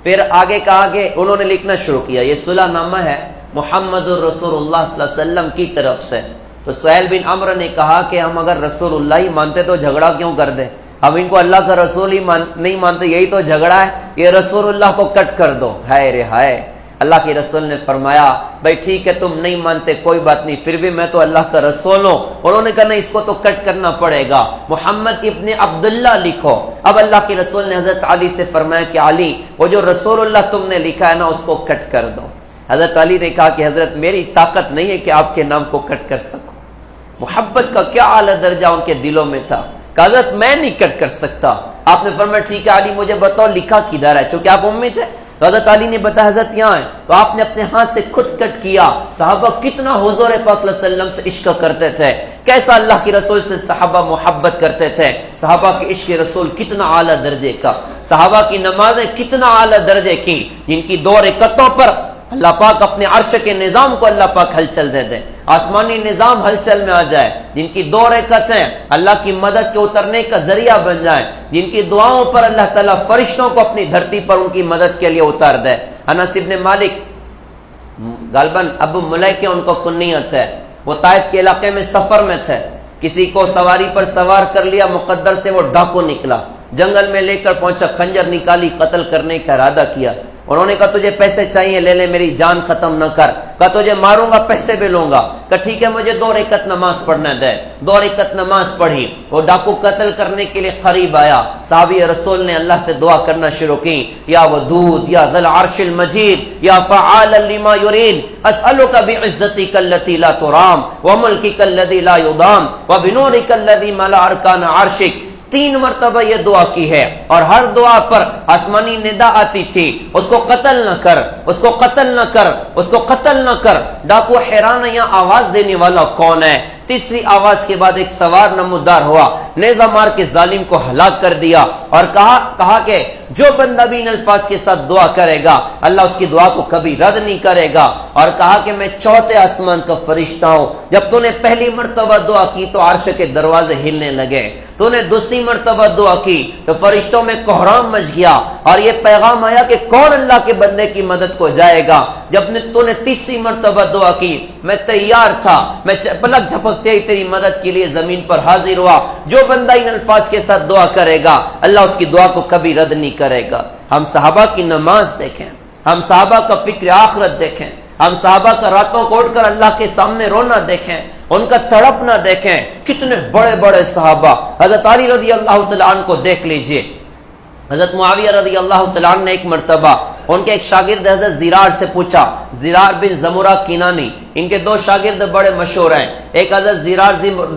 پھر آگے کہا کہ انہوں نے لکھنا شروع کیا یہ صلح نامہ ہے محمد الرسول اللہ صلی اللہ علیہ وسلم کی طرف سے۔ تو سہیل بن عمرو نے کہا کہ ہم اگر رسول اللہ ہی مانتے تو جھگڑا کیوں کر دیں، ہم ان کو اللہ کا رسول ہی نہیں مانتے، یہی تو جھگڑا ہے، یہ رسول اللہ کو کٹ کر دو۔ ہائے رے ہائے، اللہ کے رسول نے فرمایا بھائی ٹھیک ہے تم نہیں مانتے کوئی بات نہیں، پھر بھی میں تو اللہ کا رسول ہوں۔ انہوں نے کہا نہیں اس کو تو کٹ کرنا پڑے گا، محمد ابن عبداللہ لکھو۔ اب اللہ کے رسول نے حضرت علی سے فرمایا کہ علی وہ جو رسول اللہ تم نے لکھا ہے نا اس کو کٹ کر دو۔ حضرت علی نے کہا کہ حضرت میری طاقت نہیں ہے کہ آپ کے نام کو کٹ کر سکوں۔ محبت کا کیا اعلیٰ درجہ ان کے دلوں میں تھا کہ حضرت میں نہیں کٹ کر سکتا۔ آپ نے فرمایا ٹھیک ہے علی مجھے بتاؤ لکھا کدھر ہے، چونکہ آپ امید تھے تو حضرت علی نے بتایا حضرت یہاں ہے، تو آپ نے اپنے ہاتھ سے خود کٹ کیا۔ صحابہ کتنا حضور پاک صلی اللہ علیہ وسلم سے عشق کرتے تھے، کیسا اللہ کے رسول سے صحابہ محبت کرتے تھے، صحابہ کے عشق رسول کتنا اعلیٰ درجے کا، صحابہ کی نمازیں کتنا اعلیٰ درجے کی، جن کی 2 رکعتوں پر اللہ پاک اپنے عرش کے نظام کو اللہ پاک ہلچل دے دے، آسمانی نظام ہلچل میں آ جائے، جن کی 2 رکعتیں اللہ کی مدد کے اترنے کا ذریعہ بن جائیں، جن کی دعاؤں پر اللہ تعالیٰ فرشتوں کو اپنی دھرتی پر ان کی مدد کے لیے اتار دے۔ انس ابن مالک غالباً ابو ملیکہ ان کو کنیت ہے، وہ طائف کے علاقے میں سفر میں تھے، کسی کو سواری پر سوار کر لیا، مقدر سے وہ ڈاکو نکلا، جنگل میں لے کر پہنچا، خنجر نکالی، قتل کرنے کا ارادہ کیا۔ انہوں نے کہا تجھے پیسے چاہیے لے لے میری جان ختم نہ کر، کہا تجھے ماروں گا پیسے بھی لوں گا، کہا ٹھیک ہے مجھے 2 رکعت نماز پڑھنے دے، 2 رکعت نماز پڑھی، وہ ڈاکو قتل کرنے کے لیے قریب آیا، صحابی رسول نے اللہ سے دعا کرنا شروع کی، یا ودود یا ذل عرش المجید یا فعال لما یرید اسألک بعزتک التي لا ترام وملکک الذی لا یضام وبنورک الذی ملا ارکان عرشک۔ 3 مرتبہ یہ دعا کی ہے اور ہر دعا پر آسمانی ندا آتی تھی اس کو قتل نہ کر، اس کو قتل نہ کر، اس کو قتل نہ کر۔ ڈاکو حیران ہے یہاں آواز دینے والا کون ہے؟ تیسری آواز کے بعد ایک سوار نمودار ہوا، نیزہ مار کے ظالم کو ہلاک کر دیا اور کہا کہ جو بندہ بھی ان الفاظ کے ساتھ دعا کرے گا اللہ اس کی دعا کو کبھی رد نہیں کرے گا، اور کہا کہ میں 4تھے آسمان کا فرشتہ ہوں، جب تو نے پہلی مرتبہ دعا کی تو عرش کے دروازے ہلنے لگے، تو نے دوسری مرتبہ دعا کی تو فرشتوں میں کوہرام مچ گیا اور یہ پیغام آیا کہ کون اللہ کے بندے کی مدد کو جائے گا۔ جب تو نے تیسری مرتبہ دعا کی میں تیار تھا، میں پلک جھپکتے ہی تیری مدد کے لیے زمین پر حاضر ہوا۔ جو بندہ ان الفاظ کے ساتھ دعا کرے گا اللہ اس کی دعا کو کبھی رد نہیں کرے گا۔ ہم صحابہ کی نماز دیکھیں، ہم صحابہ کا فکر آخرت دیکھیں، ہم صحابہ کا راتوں کو اٹھ کر اللہ کے سامنے رونا دیکھیں، ان کا تڑپنا دیکھیں، کتنے بڑے بڑے صحابہ۔ حضرت علی رضی اللہ تعالیٰ عنہ کو دیکھ لیجئے، حضرت معاویہ رضی اللہ تعالیٰ عنہ نے ایک مرتبہ ان کے ایک شاگرد حضرت زرار سے پوچھا، زرار بن زمرہ کنانی، ان کے 2 شاگرد بڑے مشہور ہیں، ایک حضرت زرار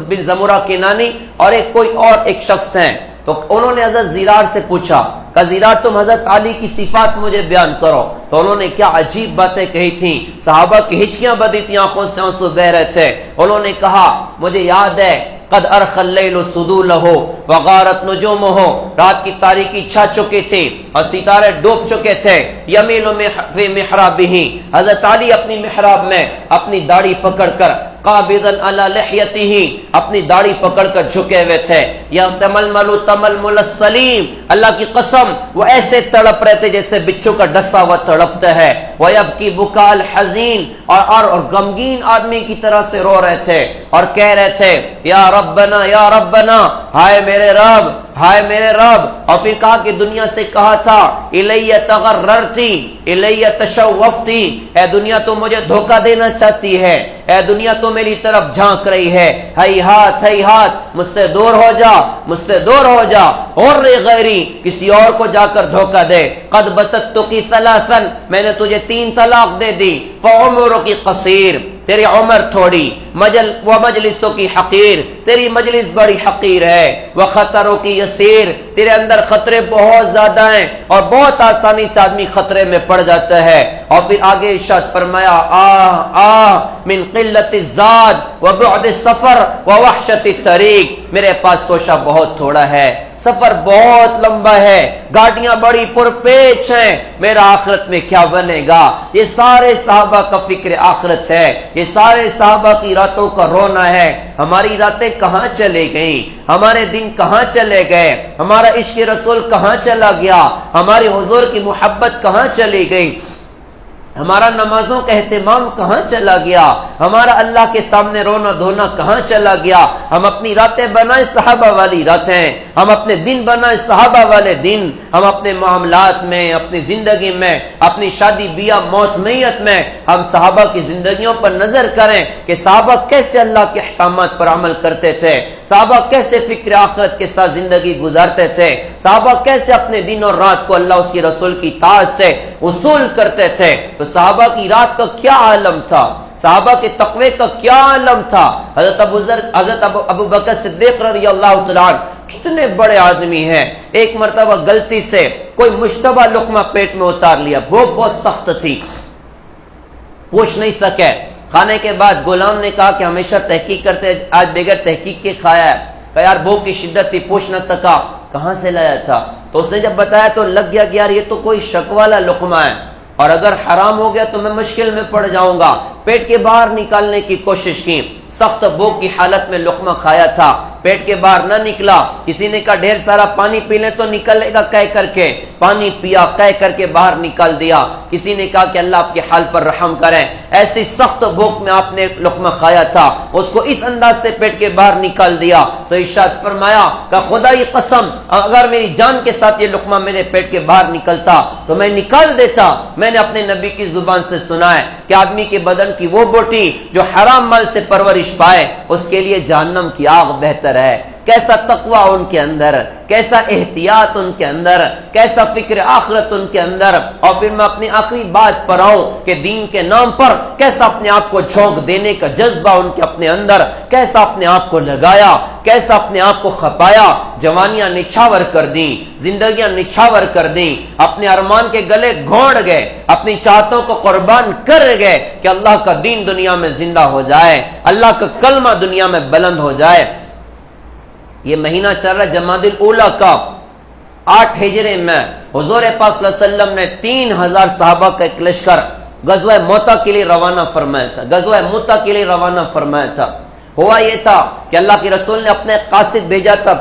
بن زمرہ کنانی اور ایک شخص ہیں، تو انہوں نے حضرت زرار سے پوچھا کہ زرار تم حضرت علی کی صفات مجھے بیان کرو، تو انہوں نے کیا عجیب باتیں کہی تھیں، صحابہ کی ہچکیاں بدی تھیں، آنکھوں سے آنسو بہ رہے تھے۔ انہوں نے کہا مجھے یاد ہے قد ارخ اللیل سدولہ وغارت نجومہ، رات کی تاریکی چھا چکی تھی اور ستارے ڈوب چکے تھے، یمیل فی محرابہ، حضرت علی اپنی محراب میں اپنی داڑھی پکڑ کر قابضا علی لحیتہ، اپنی داڑھی پکڑ کر جھکے ہوئے تھے، یا تململ تململ السلیم، اللہ کی قسم وہ ایسے تڑپ رہے تھے جیسے بچھو کا ڈسا ہوا تڑپتا ہے، ویبکی بکا الحزین، اور غمگین آدمی کی طرح سے رو رہے تھے اور کہہ رہے تھے یا ربنا، ہائے میرے رب، ہائے میرے رب. اور پھر کہا کہ دنیا سے کہا تھا الیہ تغررتی الیہ تشوفتی، اے دنیا تو مجھے دھوکہ دینا چاہتی ہے، اے دنیا تو میری طرف جھانک رہی ہے، ہیہات مجھ سے دور ہو جا، مجھ سے دور ہو جا، اور غیری کسی اور کو جا کر دھوکہ دے. قد بتتک ثلاثا، میں نے تجھے 3 طلاق دے دی. فعمرک قصیر، تیری عمر تھوڑی. ومجلسک حقیر، تیری مجلس بڑی حقیر ہے. وخطرک یسیر، تیرے اندر خطرے بہت زیادہ ہیں اور بہت آسانی سے آدمی خطرے میں پڑ جاتا ہے. اور پھر آگے ارشاد فرمایا آہ من قلت الزاد وبعد السفر ووحشت الطریق، میرے پاس توشہ بہت تھوڑا ہے، سفر بہت لمبا ہے، گاڑیاں بڑی پرپیچ ہیں، میرا آخرت میں کیا بنے گا. یہ سارے صحابہ کا فکر آخرت ہے، یہ سارے صحابہ کی راتوں کا رونا ہے. ہماری راتیں کہاں چلے گئیں، ہمارے دن کہاں چلے گئے، ہمارا عشق رسول کہاں چلا گیا، ہماری حضور کی محبت کہاں چلی گئی، ہمارا نمازوں کا اہتمام کہاں چلا گیا، ہمارا اللہ کے سامنے رونا دھونا کہاں چلا گیا. ہم اپنی راتیں بنائیں صحابہ والی راتیں، ہم اپنے دن بنائیں صحابہ والے دن. ہم اپنے معاملات میں، اپنی زندگی میں، اپنی شادی بیاہ موت میت میں ہم صحابہ کی زندگیوں پر نظر کریں کہ صحابہ کیسے اللہ کے احکامات پر عمل کرتے تھے، صحابہ کیسے فکر آخرت کے ساتھ زندگی گزارتے تھے، صحابہ کیسے اپنے دن اور رات کو اللہ اس کے رسول کی اطاعت سے وصول کرتے تھے. تو صحابہ کی رات کا کیا عالم تھا، صحابہ کے تقوی کا کیا عالم تھا. حضرت ابو بکر صدیق رضی اللہ تعالیٰ عنہ کتنے بڑے آدمی ہیں، ایک مرتبہ غلطی سے کوئی مشتبہ لقمہ پیٹ میں اتار لیا، بھوک بہت سخت تھی، پوچھ نہیں سکے. کھانے کے بعد غلام نے کہا کہ ہمیشہ تحقیق کرتے، آج بغیر تحقیق کے کھایا ہے. کہ یار بھوک کی شدت تھی، پوچھ نہ سکا کہاں سے لایا تھا. تو اس نے جب بتایا تو لگ گیا کہ یار یہ تو کوئی شک والا لقمہ ہے، اور اگر حرام ہو گیا تو میں مشکل میں پڑ جاؤں گا. پیٹ کے باہر نکالنے کی کوشش کی، سخت بھوک کی حالت میں لقمہ کھایا تھا، پیٹ کے باہر نہ نکلا. کسی نے کہا ڈھیر سارا پانی پی لیں تو نکلے گا، کہہ کر کے پانی پیا، کہہ کر کے باہر نکال دیا. کسی نے کہا کہ اللہ آپ کے حال پر رحم کریں، ایسی سخت بھوک میں آپ نے لقمہ کھایا تھا، اس کو اس انداز سے پیٹ کے باہر نکال دیا. تو ارشاد فرمایا کہ خدا کی قسم اگر میری جان کے ساتھ یہ لقمہ میرے پیٹ کے باہر نکلتا تو میں نکال دیتا. میں نے اپنے نبی کی زبان سے سنا ہے کہ آدمی کے بدن کی وہ بوٹی جو حرام مال سے پرورش پائے اس کے لیے جہنم کی آگ بہتر ہے. کیسا تقوی ان کے اندر، کیسا احتیاط ان کے اندر، کیسا فکر آخرت ان کے اندر. اور پھر میں اپنی آخری بات پر آؤں کہ دین کے نام پر کیسا اپنے آپ کو جھونک دینے کا جذبہ ان کے اپنے اندر، کیسا اپنے آپ کو لگایا، کیسا اپنے آپ کو کھپایا. جوانیاں نچھاور کر دیں، زندگیاں نچھاور کر دیں، اپنے ارمان کے گلے گھونٹ گئے، اپنی چاہتوں کو قربان کر گئے کہ اللہ کا دین دنیا میں زندہ ہو جائے، اللہ کا کلمہ دنیا میں بلند ہو جائے. یہ مہینہ چل رہا ہے جمادی الاولیٰ کا، 8 ہجری میں حضور پاک صلی اللہ علیہ وسلم نے 3000 صحابہ کا ایک لشکر غزوہ موتا کے لیے روانہ فرمایا تھا، غزوہ موتا کے لیے روانہ فرمایا تھا. ہوا یہ تھا کہ اللہ کے رسول نے اپنے قاصد بھیجا تھا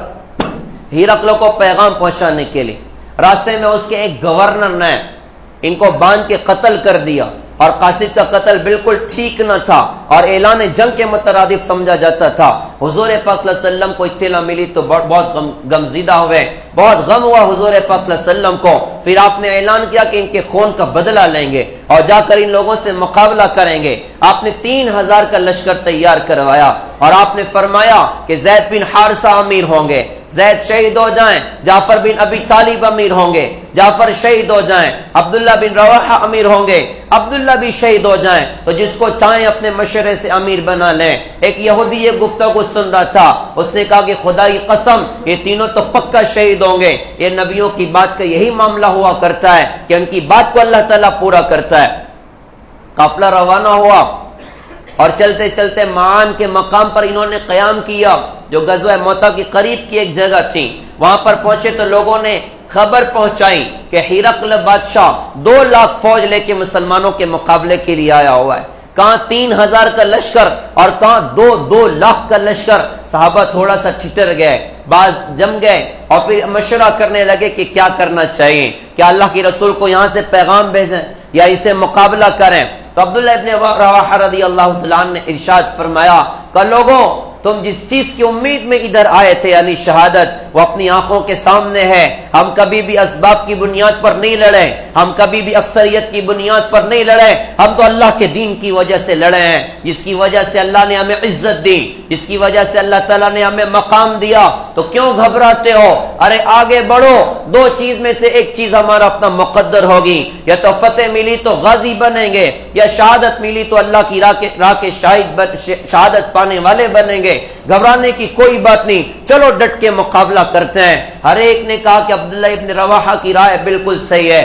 ہرقل کو پیغام پہنچانے کے لیے. راستے میں اس کے ایک گورنر نے ان کو باندھ کے قتل کر دیا، اور قاصد کا قتل بالکل ٹھیک نہ تھا اور اعلان جنگ کے مترادف سمجھا جاتا تھا. حضور پاک صلی اللہ علیہ وسلم کو اطلاع ملی تو بہت غمزدہ ہوئے، بہت غم ہوا حضور پاک صلی اللہ علیہ وسلم کو. پھر آپ نے اعلان کیا کہ ان کے خون کا بدلہ لیں گے اور جا کر ان لوگوں سے مقابلہ کریں گے. آپ نے 3000 کا لشکر تیار کروایا اور آپ نے فرمایا کہ زید بن حارثہ امیر ہوں گے، زید شہید ہو جائیں، جعفر بن ابی طالب امیر ہوں گے، جعفر شہید ہو جائیں، عبداللہ بن رواحہ امیر ہوں گے، عبداللہ بھی شہید ہو جائیں، تو جس کو چاہیں اپنے مشورے سے امیر بنا لیں. ایک یہودی یہ گفتگو سن رہا تھا، اس نے کہا کہ خدا کی قسم یہ تینوں تو پکا شہید ہوں گے. یہ نبیوں کی بات کا یہی معاملہ ہوا کرتا ہے کہ ان کی بات کو اللہ تعالیٰ پورا کرتا ہے. قافلہ روانہ ہوا اور چلتے چلتے معان کے مقام پر انہوں نے قیام کیا جو غزوہ موتا کے قریب کی ایک جگہ تھی. وہاں پر پہنچے تو لوگوں نے خبر پہنچائی کہ ہرقل بادشاہ 2 لاکھ فوج لے کے مسلمانوں کے مقابلے کے لیے آیا ہوا ہے. کہاں 3000 کا لشکر اور کہاں 2 لاکھ کا لشکر. صحابہ تھوڑا سا ٹھٹر گئے، بعض جم گئے اور پھر مشورہ کرنے لگے کہ کیا کرنا چاہیے، کیا اللہ کے رسول کو یہاں سے پیغام بھیجیں یا اسے مقابلہ کریں. تو تو عبداللہ ابن رواحہ رضی اللہ تعالیٰ عنہ نے ارشاد فرمایا کہ لوگوں تم جس چیز کی امید میں ادھر آئے تھے یعنی شہادت وہ اپنی آنکھوں کے سامنے ہے. ہم کبھی بھی اسباب کی بنیاد پر نہیں لڑے, ہم کبھی بھی اکثریت کی بنیاد پر نہیں لڑے, ہم تو اللہ کے دین کی وجہ سے لڑے ہیں, جس کی وجہ سے اللہ نے ہمیں عزت دی, جس کی وجہ سے اللہ تعالیٰ نے ہمیں مقام دیا. تو کیوں گھبراتے ہو؟ ارے آگے بڑھو, دو چیز میں سے ایک چیز ہمارا اپنا مقدر ہوگی, یا تو فتح ملی تو غازی بنیں گے, یا شہادت ملی تو اللہ کی راہ کے شہادت پانے والے بنیں گے. گھبرانے کی کوئی بات نہیں, چلو ڈٹ کے مقابلہ کرتے ہیں. ہر ایک نے کہا کہ عبداللہ ابن رواحہ کی رائے بالکل صحیح ہے.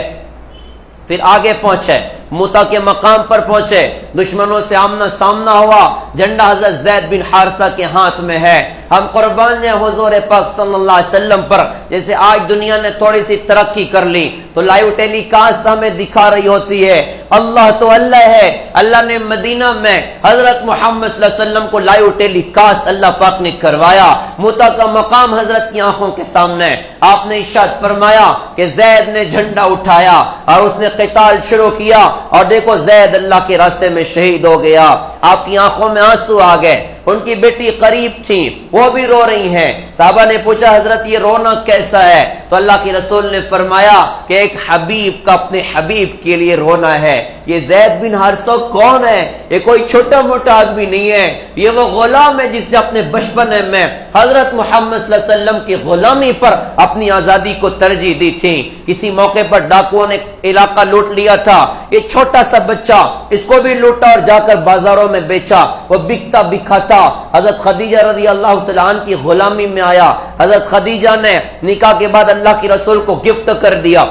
پھر آگے پہنچے, موتا کے مقام پر پہنچے, دشمنوں سے آمنا سامنا ہوا, جھنڈا حضرت زید بن حارثہ کے ہاتھ میں ہے. ہم قربان ہیں حضور پاک صلی اللہ علیہ وسلم پر. جیسے آج دنیا نے تھوڑی سی ترقی کر لی تو لائیو ٹیلی کاسٹ ہمیں دکھا رہی ہوتی ہے. اللہ تو اللہ ہے, اللہ نے مدینہ میں حضرت محمد صلی اللہ علیہ وسلم کو لائیو ٹیلی کاسٹ اللہ پاک نے کروایا. موتا کا مقام حضرت کی آنکھوں کے سامنے. آپ نے ارشاد فرمایا کہ زید نے جھنڈا اٹھایا اور اس نے قتال شروع کیا, اور دیکھو زید اللہ کے راستے میں شہید ہو گیا. آپ کی آنکھوں میں آنسو آ گئے. ان کی بیٹی قریب تھی, وہ بھی رو رہی ہیں. صحابہ نے پوچھا حضرت یہ رونا کیسا ہے؟ تو اللہ کے رسول نے فرمایا کہ ایک حبیب کا اپنے حبیب کے لیے رونا ہے. یہ زید بن حارثہ کون ہے؟ یہ کوئی چھوٹا موٹا آدمی نہیں ہے, یہ وہ غلام ہے جس نے اپنے بچپن میں حضرت محمد صلی اللہ علیہ وسلم کی غلامی پر اپنی آزادی کو ترجیح دی تھی. کسی موقع پر ڈاکوؤں نے علاقہ لوٹ لیا تھا, یہ چھوٹا سا بچہ, اس کو بھی لوٹا اور جا کر بازاروں میں بیچا. وہ بکتا بکھاتا حضرت خدیجہ رضی اللہ تعالیٰ عنہ کی غلامی میں آیا. حضرت خدیجہ نے نکاح کے بعد اللہ کے رسول کو گفٹ کر دیا.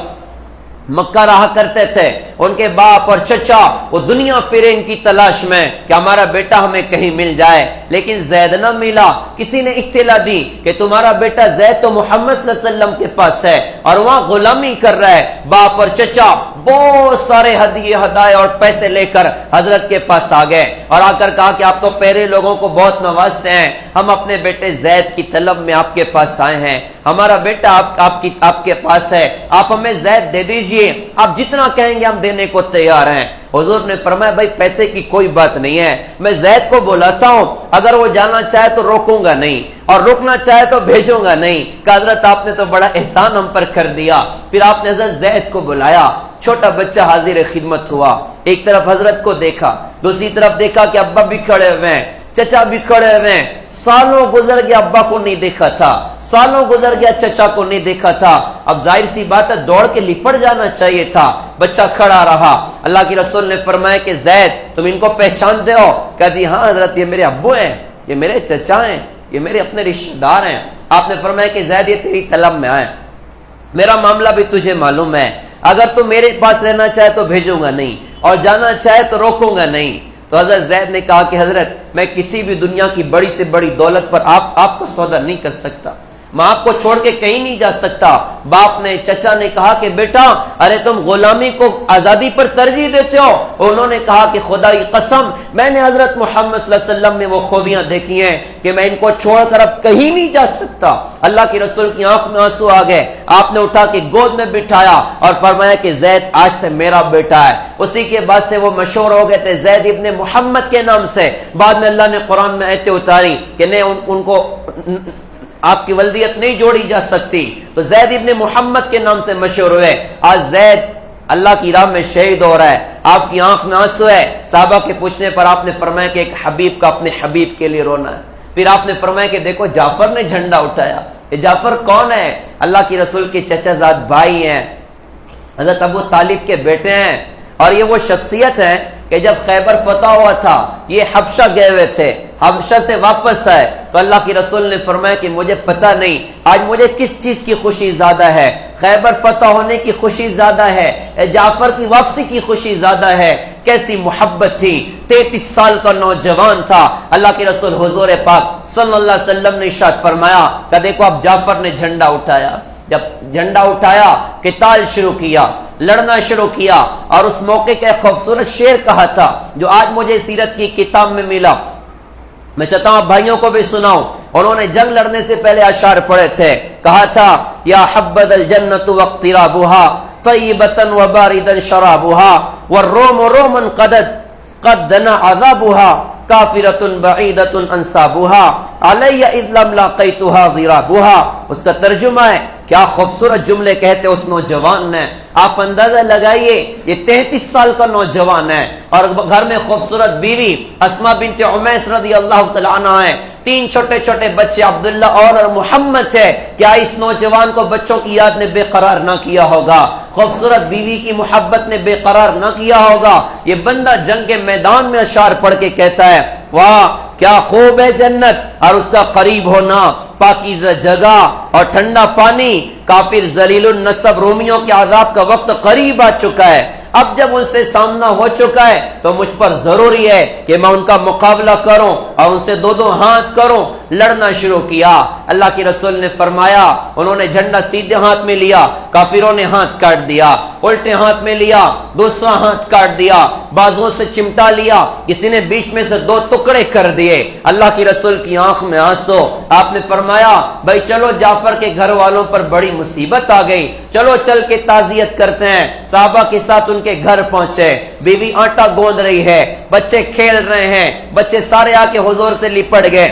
مکہ رہا کرتے تھے, ان کے باپ اور چچا وہ دنیا پھرے ان کی تلاش میں کہ ہمارا بیٹا ہمیں کہیں مل جائے, لیکن زید نہ ملا. کسی نے اطلاع دی کہ تمہارا بیٹا زید تو محمد صلی اللہ علیہ وسلم کے پاس ہے اور وہاں غلامی کر رہا ہے. باپ اور چچا بہت سارے ہدیے ہدایے اور پیسے لے کر حضرت کے پاس آ گئے اور آ کر کہا کہ آپ تو پیارے لوگوں کو بہت نوازتے ہیں, ہم اپنے بیٹے زید کی طلب میں آپ کے پاس آئے ہیں. ہمارا بیٹا آپ کے پاس ہے, آپ ہمیں زید دے دیجئے, آپ جتنا کہیں گے ہم دینے کو تیار ہیں. حضور نے فرمایا بھائی پیسے کی کوئی بات نہیں ہے, میں زید کو بلاتا ہوں, اگر وہ جانا چاہے تو روکوں گا نہیں اور روکنا چاہے تو بھیجوں گا نہیں. کہ حضرت آپ نے تو بڑا احسان ہم پر کر دیا. پھر آپ نے حضرت زید کو بلایا, چھوٹا بچہ حاضر خدمت ہوا. ایک طرف حضرت کو دیکھا, دوسری طرف دیکھا کہ ابا بھی کھڑے ہوئے ہیں, چچا بھی کھڑے ہوئے ہیں. سالوں گزر گیا ابا کو نہیں دیکھا تھا, سالوں گزر گیا چچا کو نہیں دیکھا تھا. اب ظاہر سی بات ہے دوڑ کے لپٹ جانا چاہیے تھا, بچہ کھڑا رہا. اللہ کے رسول نے فرمایا کہ زید تم ان کو پہچانتے ہو؟ کہا جی ہاں حضرت, یہ میرے ابو ہیں, یہ میرے چچا ہیں, یہ میرے اپنے رشتہ دار ہیں. آپ نے فرمایا کہ زید یہ تیری طلب میں آئے, میرا معاملہ بھی تجھے معلوم ہے, اگر تو میرے پاس رہنا چاہے تو بھیجوں گا نہیں اور جانا چاہے تو روکوں گا نہیں. تو حضرت زید نے کہا کہ حضرت میں کسی بھی دنیا کی بڑی سے بڑی دولت پر آپ کو سودا نہیں کر سکتا, میں آپ کو چھوڑ کے کہیں نہیں جا سکتا. باپ نے چچا نے کہا کہ بیٹا ارے تم غلامی کو آزادی پر ترجیح دیتے ہو. انہوں نے کہا کہ خدا کی قسم میں نے حضرت محمد صلی اللہ علیہ وسلم میں وہ خوبیاں دیکھی ہیں کہ میں ان کو چھوڑ کر اب کہیں نہیں جا سکتا. اللہ کے رسول کی آنکھ میں آنسو آ گئے. آپ نے اٹھا کے گود میں بٹھایا اور فرمایا کہ زید آج سے میرا بیٹا ہے. اسی کے بعد سے وہ مشہور ہو گئے تھے زید ابن محمد کے نام سے. بعد میں اللہ نے قرآن میں آیتیں اتاری کہ نہیں ان کو آپ کی ولدیت نہیں جوڑی جا سکتی, تو زید ابن محمد کے نام سے مشہور ہوئے. آج زید اللہ کی راہ میں شہید ہو رہا ہے, آپ کی آنکھ میں آنسو ہے. صحابہ کے پوچھنے پر آپ نے فرمایا کہ ایک حبیب کا اپنے حبیب کے لیے رونا ہے. پھر آپ نے فرمایا کہ دیکھو جعفر نے جھنڈا اٹھایا. یہ جعفر کون ہے؟ اللہ کی رسول کے چچا زاد بھائی ہیں, حضرت ابو طالب کے بیٹے ہیں, اور یہ وہ شخصیت ہے کہ جب خیبر فتح ہوا تھا یہ حبشہ گئے ہوئے تھے, حبشہ سے واپس آئے تو اللہ کی رسول نے فرمایا کہ مجھے پتہ نہیں آج مجھے کس چیز کی خوشی زیادہ ہے, خیبر فتح ہونے کی خوشی زیادہ ہے, جعفر کی واپسی کی خوشی زیادہ ہے. کیسی محبت تھی, 33 سال کا نوجوان تھا. اللہ کے رسول حضور پاک صلی اللہ علیہ وسلم نے ارشاد فرمایا کہ دیکھو اب جعفر نے جھنڈا اٹھایا. جب جھنڈا اٹھایا قتال شروع کیا, لڑنا شروع کیا, اور اس موقع کا ایک خوبصورت شعر کہا تھا جو آج مجھے سیرت کی کتاب میں ملا, میں چاہتا ہوں بھائیوں کو بھی سناؤں. انہوں نے جنگ لڑنے سے پہلے اشعار پڑھے تھے. کہا تھا یا حبذ الجنت واقترابها طیبۃ وباردا شرابها والروم روما قدت قد دنا عذابها کافرۃ بعیدۃ انصابها علی اذ لم لاقیتها ضرابها. اس کا ترجمہ ہے کیا خوبصورت جملے کہتے اس نوجوان نے. آپ اندازہ لگائیے یہ 33 سال کا نوجوان ہے اور گھر میں خوبصورت بیوی اسما بنت عمیس رضی اللہ تعالی عنہ ہے. 3 چھوٹے چھوٹے بچے عبداللہ اور محمد ہے. کیا اس نوجوان کو بچوں کی یاد نے بے قرار نہ کیا ہوگا؟ خوبصورت بیوی کی محبت نے بے قرار نہ کیا ہوگا؟ یہ بندہ جنگ کے میدان میں اشعار پڑھ کے کہتا ہے واہ کیا خوب ہے جنت اور اس کا قریب ہونا، پاکیزہ جگہ اور ٹھنڈا پانی. کافر ذلیل النسب رومیوں کے عذاب کا وقت قریب آ چکا ہے. اب جب ان سے سامنا ہو چکا ہے تو مجھ پر ضروری ہے کہ میں ان کا مقابلہ کروں اور ان سے 2 ہاتھ کروں. لڑنا شروع کیا. اللہ کے رسول نے فرمایا انہوں نے جھنڈا سیدھے ہاتھ میں لیا، کافروں نے ہاتھ کاٹ دیا. الٹے ہاتھ میں لیا، دوسرا ہاتھ کاٹ دیا. بازوؤں سے چمٹا لیا، کسی نے بیچ میں سے 2 ٹکڑے کر دیے. اللہ کے رسول کی آنکھ میں آنسو. آپ نے فرمایا بھائی چلو جعفر کے گھر والوں پر بڑی مصیبت آ گئی، چلو چل کے تعزیت کرتے ہیں. صحابہ کے ساتھ ان کے گھر پہنچے. بیوی آٹا گوندھ رہی ہے، بچے کھیل رہے ہیں. بچے سارے آ کے حضور سے لپٹ گئے.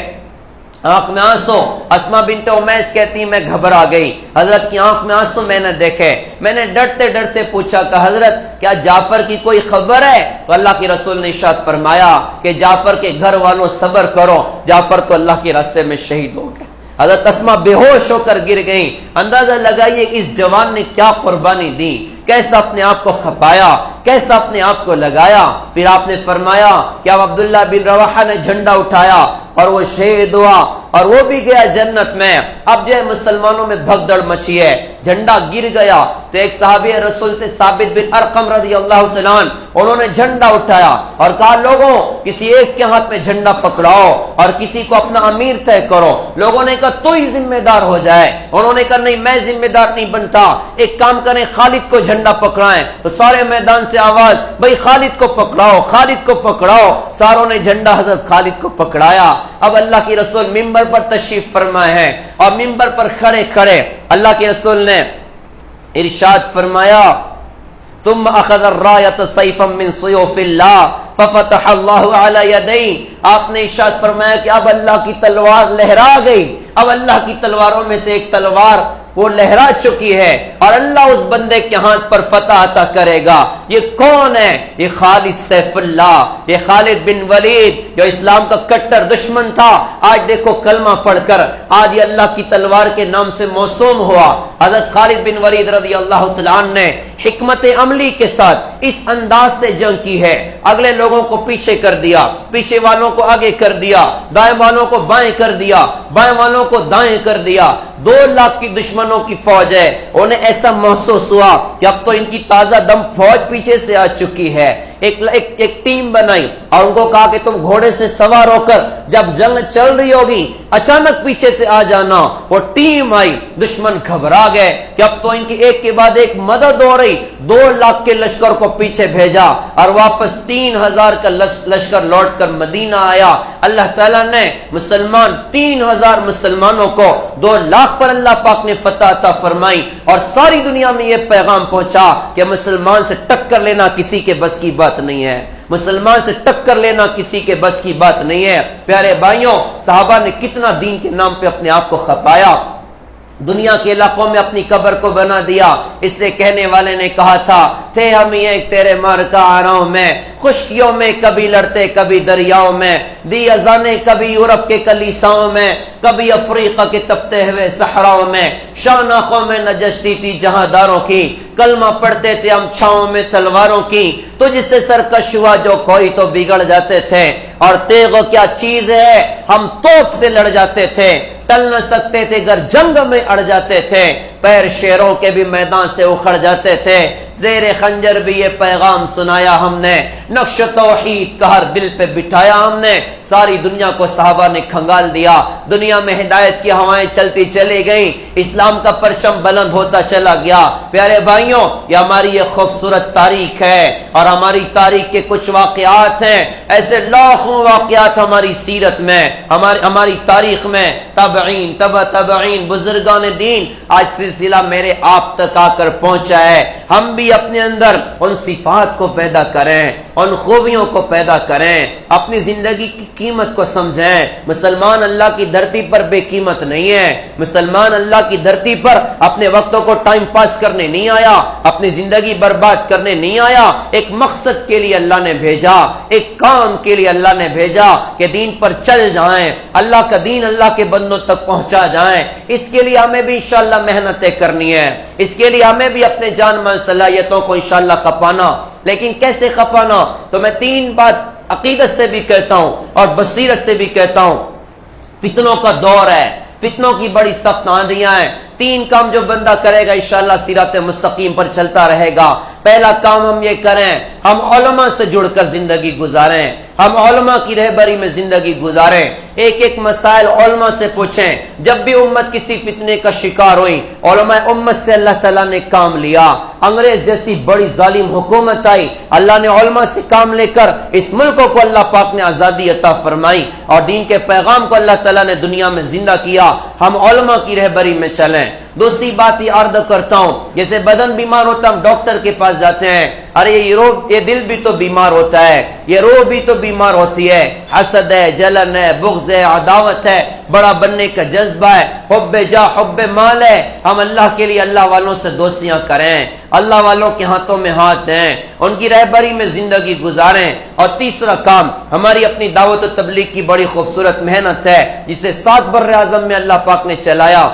آنکھ میں آنسو. اسما بنت عمیس کہتی میں گھبرا گئی. حضرت کی آنکھ میں آنسو میں نے دیکھے. میں نے ڈرتے ڈرتے پوچھا کہ حضرت کیا جعفر کی کوئی خبر ہے؟ تو اللہ کے رسول نے ارشاد فرمایا کہ جعفر کے گھر والوں صبر کرو، جعفر تو اللہ کے راستے میں شہید ہو گئے. حضرت اسما بے ہوش ہو کر گر گئیں. اندازہ لگائیے اس جوان نے کیا قربانی دی، کیسا اپنے آپ کو کھپایا، کیسا اپنے آپ کو لگایا. پھر آپ نے فرمایا کہ اب عبداللہ بن رواحہ نے جھنڈا اٹھایا اور وہ شہید ہوا اور وہ بھی گیا جنت میں. اب جو ہے مسلمانوں میں بھگدڑ مچی ہے. جھنڈا گر گیا تو ایک صحابی رسول تھے ثابت بن ارقم رضی اللہ تعالیٰ عنہ، انہوں نے جھنڈا اٹھایا اور کہا لوگوں کسی ایک کے ہاتھ میں جھنڈا پکڑاؤ اور کسی کو اپنا امیر طے کرو. لوگوں نے کہا تو ہی ذمہ دار ہو جائے. انہوں نے کہا نہیں میں ذمہ دار نہیں بنتا، ایک کام کریں خالد کو جھنڈا پکڑائیں. تو سارے میدان سے آواز بھائی خالد کو پکڑاؤ، خالد کو پکڑاؤ. ساروں نے جھنڈا حضرت خالد کو پکڑایا. اب اللہ کی رسول ممبر پر تشریف فرمائے ہیں اور ممبر پر کھڑے کھڑے اللہ کے رسول نے ارشاد فرمایا ثم اخذ الراية سيفا من سيوف الله ففتح الله على يديه. آپ نے ارشاد فرمایا کہ اب اللہ کی تلوار لہرا گئی. اب اللہ کی تلواروں میں سے ایک تلوار وہ لہرا چکی ہے اور اللہ اس بندے کے ہاتھ پر فتح عطا کرے گا. یہ کون ہے؟ یہ خالد سیف اللہ، یہ خالد بن ولید جو اسلام کا کٹر دشمن تھا. آج دیکھو کلمہ پڑھ کر آج یہ اللہ کی تلوار کے نام سے موسوم ہوا. حضرت خالد بن ولید رضی اللہ تعالیٰ عنہ نے حکمت عملی کے ساتھ اس انداز سے جنگ کی ہے. اگلے لوگوں کو پیچھے کر دیا، پیچھے والوں کو آگے کر دیا، دائیں والوں کو بائیں کر دیا، بائیں والوں کو دائیں کر دیا. 2 لاکھ کی دشمنوں کی فوج ہے. انہیں ایسا محسوس ہوا کہ اب تو ان کی تازہ دم فوج پیچھے سے آ چکی ہے. ایک ٹیم بنائی اور ان کو کہا کہ تم گھوڑے سے سوار ہو کر جب جنگ چل رہی ہوگی اچانک پیچھے سے آ جانا. وہ ٹیم آئی، دشمن گھبرا گئے کہ اب تو ان کی ایک کے بعد ایک مدد ہو رہی. 2 لاکھ کے لشکر کو پیچھے بھیجا اور واپس 3000 کا لشکر لوٹ کر مدینہ آیا. اللہ تعالیٰ نے 3000 مسلمانوں کو 2 لاکھ پر اللہ پاک نے فتح عطا فرمائی اور ساری دنیا میں یہ پیغام پہنچا کہ مسلمان سے ٹکر لینا کسی کے بس کی بات نہیں ہے. مسلمان سے ٹکر لینا کسی کے بس کی بات نہیں ہے. پیارے بھائیوں، صحابہ نے کتنا دین کے نام پہ اپنے آپ کو کھپایا. دنیا کے علاقوں میں اپنی قبر کو بنا دیا. اس لیے کہنے والے نے کہا تھا تھے ہم ایک تیرے مارکا آراؤں میں، خشکیوں میں کبھی لڑتے کبھی دریاؤں میں، دی اذانیں کبھی یورپ کے کلیساؤں میں، کبھی افریقہ کے تپتے ہوئے صحراؤں میں. شان آنکھوں میں نجشتی تھی جہاں داروں کی، کلمہ پڑھتے تھے ہم چھاؤں میں تلواروں کی. تو جس سے سرکش ہوا جو کوئی تو بگڑ جاتے تھے. اور تیغ کیا چیز ہے، ہم توپ سے لڑ جاتے تھے، ٹل نہ سکتے تھے گر جنگ میں اڑ جاتے تھے. پیر شیروں کے بھی میدان سے اکھڑ جاتے تھے. زیر خنجر بھی یہ پیغام سنایا ہم نے، نقش توحید کا ہر دل پہ بٹھایا ہم نے. ساری دنیا کو صحابہ نے کھنگال دیا. دنیا میں ہدایت کی ہوائیں چلتی چلی گئیں، اسلام کا پرچم بلند ہوتا چلا گیا. پیارے بھائیوں، یہ ہماری یہ خوبصورت تاریخ ہے اور ہماری تاریخ کے کچھ واقعات ہیں. ایسے لاکھوں واقعات ہماری سیرت میں، ہماری تاریخ میں. تابعین، تبع تابعین، بزرگان دین، آج سلسلہ میرے آپ تک آ کر پہنچا ہے. ہم بھی اپنے اندر ان صفات کو پیدا کریں، ان خوبیوں کو پیدا کریں، اپنی زندگی کی قیمت کو سمجھیں۔ مسلمان اللہ کی دھرتی پر بے قیمت نہیں ہے، مسلمان اللہ کی دھرتی پر اپنے وقتوں کو ٹائم پاس کرنے نہیں آیا، اپنی زندگی برباد کرنے نہیں آیا، ایک مقصد کے لیے اللہ نے بھیجا، ایک کام کے لیے اللہ نے بھیجا کہ دین پر چل جائیں، اللہ کا دین اللہ کے بندوں تک پہنچا جائیں۔ اس کے لیے ہمیں بھی انشاءاللہ محنتیں کرنی ہے، اس کے لیے ہمیں بھی اپنے جان مال صلاحیتوں کو انشاءاللہ کھپانا۔ لیکن کیسے کھپانا؟ تو میں 3 بات عقیدت سے بھی کہتا ہوں اور بصیرت سے بھی کہتا ہوں۔ فتنوں کا دور ہے، فتنوں کی بڑی سخت آندیاں ہیں۔ 3 کام جو بندہ کرے گا انشاءاللہ صراط مستقیم پر چلتا رہے گا۔ پہلا کام ہم یہ کریں، ہم علماء سے جڑ کر زندگی گزاریں، ہم علماء کی رہبری میں زندگی گزاریں، ایک مسائل علماء سے پوچھیں۔ جب بھی امت کسی فتنے کا شکار ہوئی، علماء امت سے اللہ تعالیٰ نے کام لیا۔ انگریز جیسی بڑی ظالم حکومت آئی، اللہ نے علماء سے کام لے کر اس ملک کو اللہ پاک نے آزادی عطا فرمائی اور دین کے پیغام کو اللہ تعالیٰ نے دنیا میں زندہ کیا۔ ہم علماء کی رہبری میں چلیں۔ دوسری بات یہ عرض کرتا ہوں، جیسے بدن بیمار ہوتا ہم ڈاکٹر کے پاس جاتے ہیں، ارے یہ دل بھی تو بیمار ہوتا ہے، یہ روح بھی تو بیمار ہوتی ہے، حسد ہے، جلن ہے، بغض ہے، عداوت ہے، بڑا بننے کا جذبہ ہے، حب جا حب مال ہے۔ ہم اللہ کے لیے اللہ والوں سے دوستیاں کریں، اللہ والوں کے ہاتھوں میں ہاتھ دیں، ان کی رہبری میں زندگی گزاریں۔ اور تیسرا کام ہماری اپنی دعوت و تبلیغ کی بڑی خوبصورت محنت ہے، جسے 7 بر اعظم میں اللہ پاک نے چلایا۔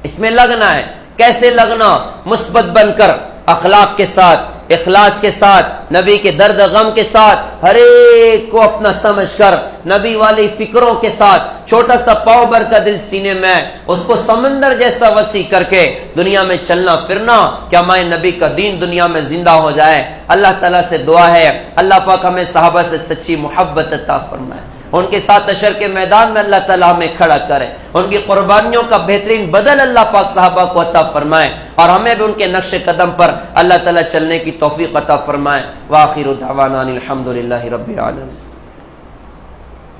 اس میں لگنا ہے۔ کیسے لگنا؟ مثبت بن کر، اخلاق کے ساتھ، اخلاص کے ساتھ، نبی کے درد غم کے ساتھ، ہر ایک کو اپنا سمجھ کر، نبی والی فکروں کے ساتھ، چھوٹا سا پاؤ بھر کا دل سینے میں، اس کو سمندر جیسا وسیع کر کے دنیا میں چلنا پھرنا کہ ہمارے نبی کا دین دنیا میں زندہ ہو جائے۔ اللہ تعالیٰ سے دعا ہے اللہ پاک ہمیں صحابہ سے سچی محبت عطا فرمائے، ان کے ساتھ حشر کے میدان میں اللہ تعالیٰ ہمیں کھڑا کرے، ان کی قربانیوں کا بہترین بدل اللہ پاک صحابہ کو عطا فرمائے اور ہمیں بھی ان کے نقش قدم پر اللہ تعالیٰ چلنے کی توفیق عطا فرمائے۔ وآخر دعوانا الحمدللہ رب العالمین۔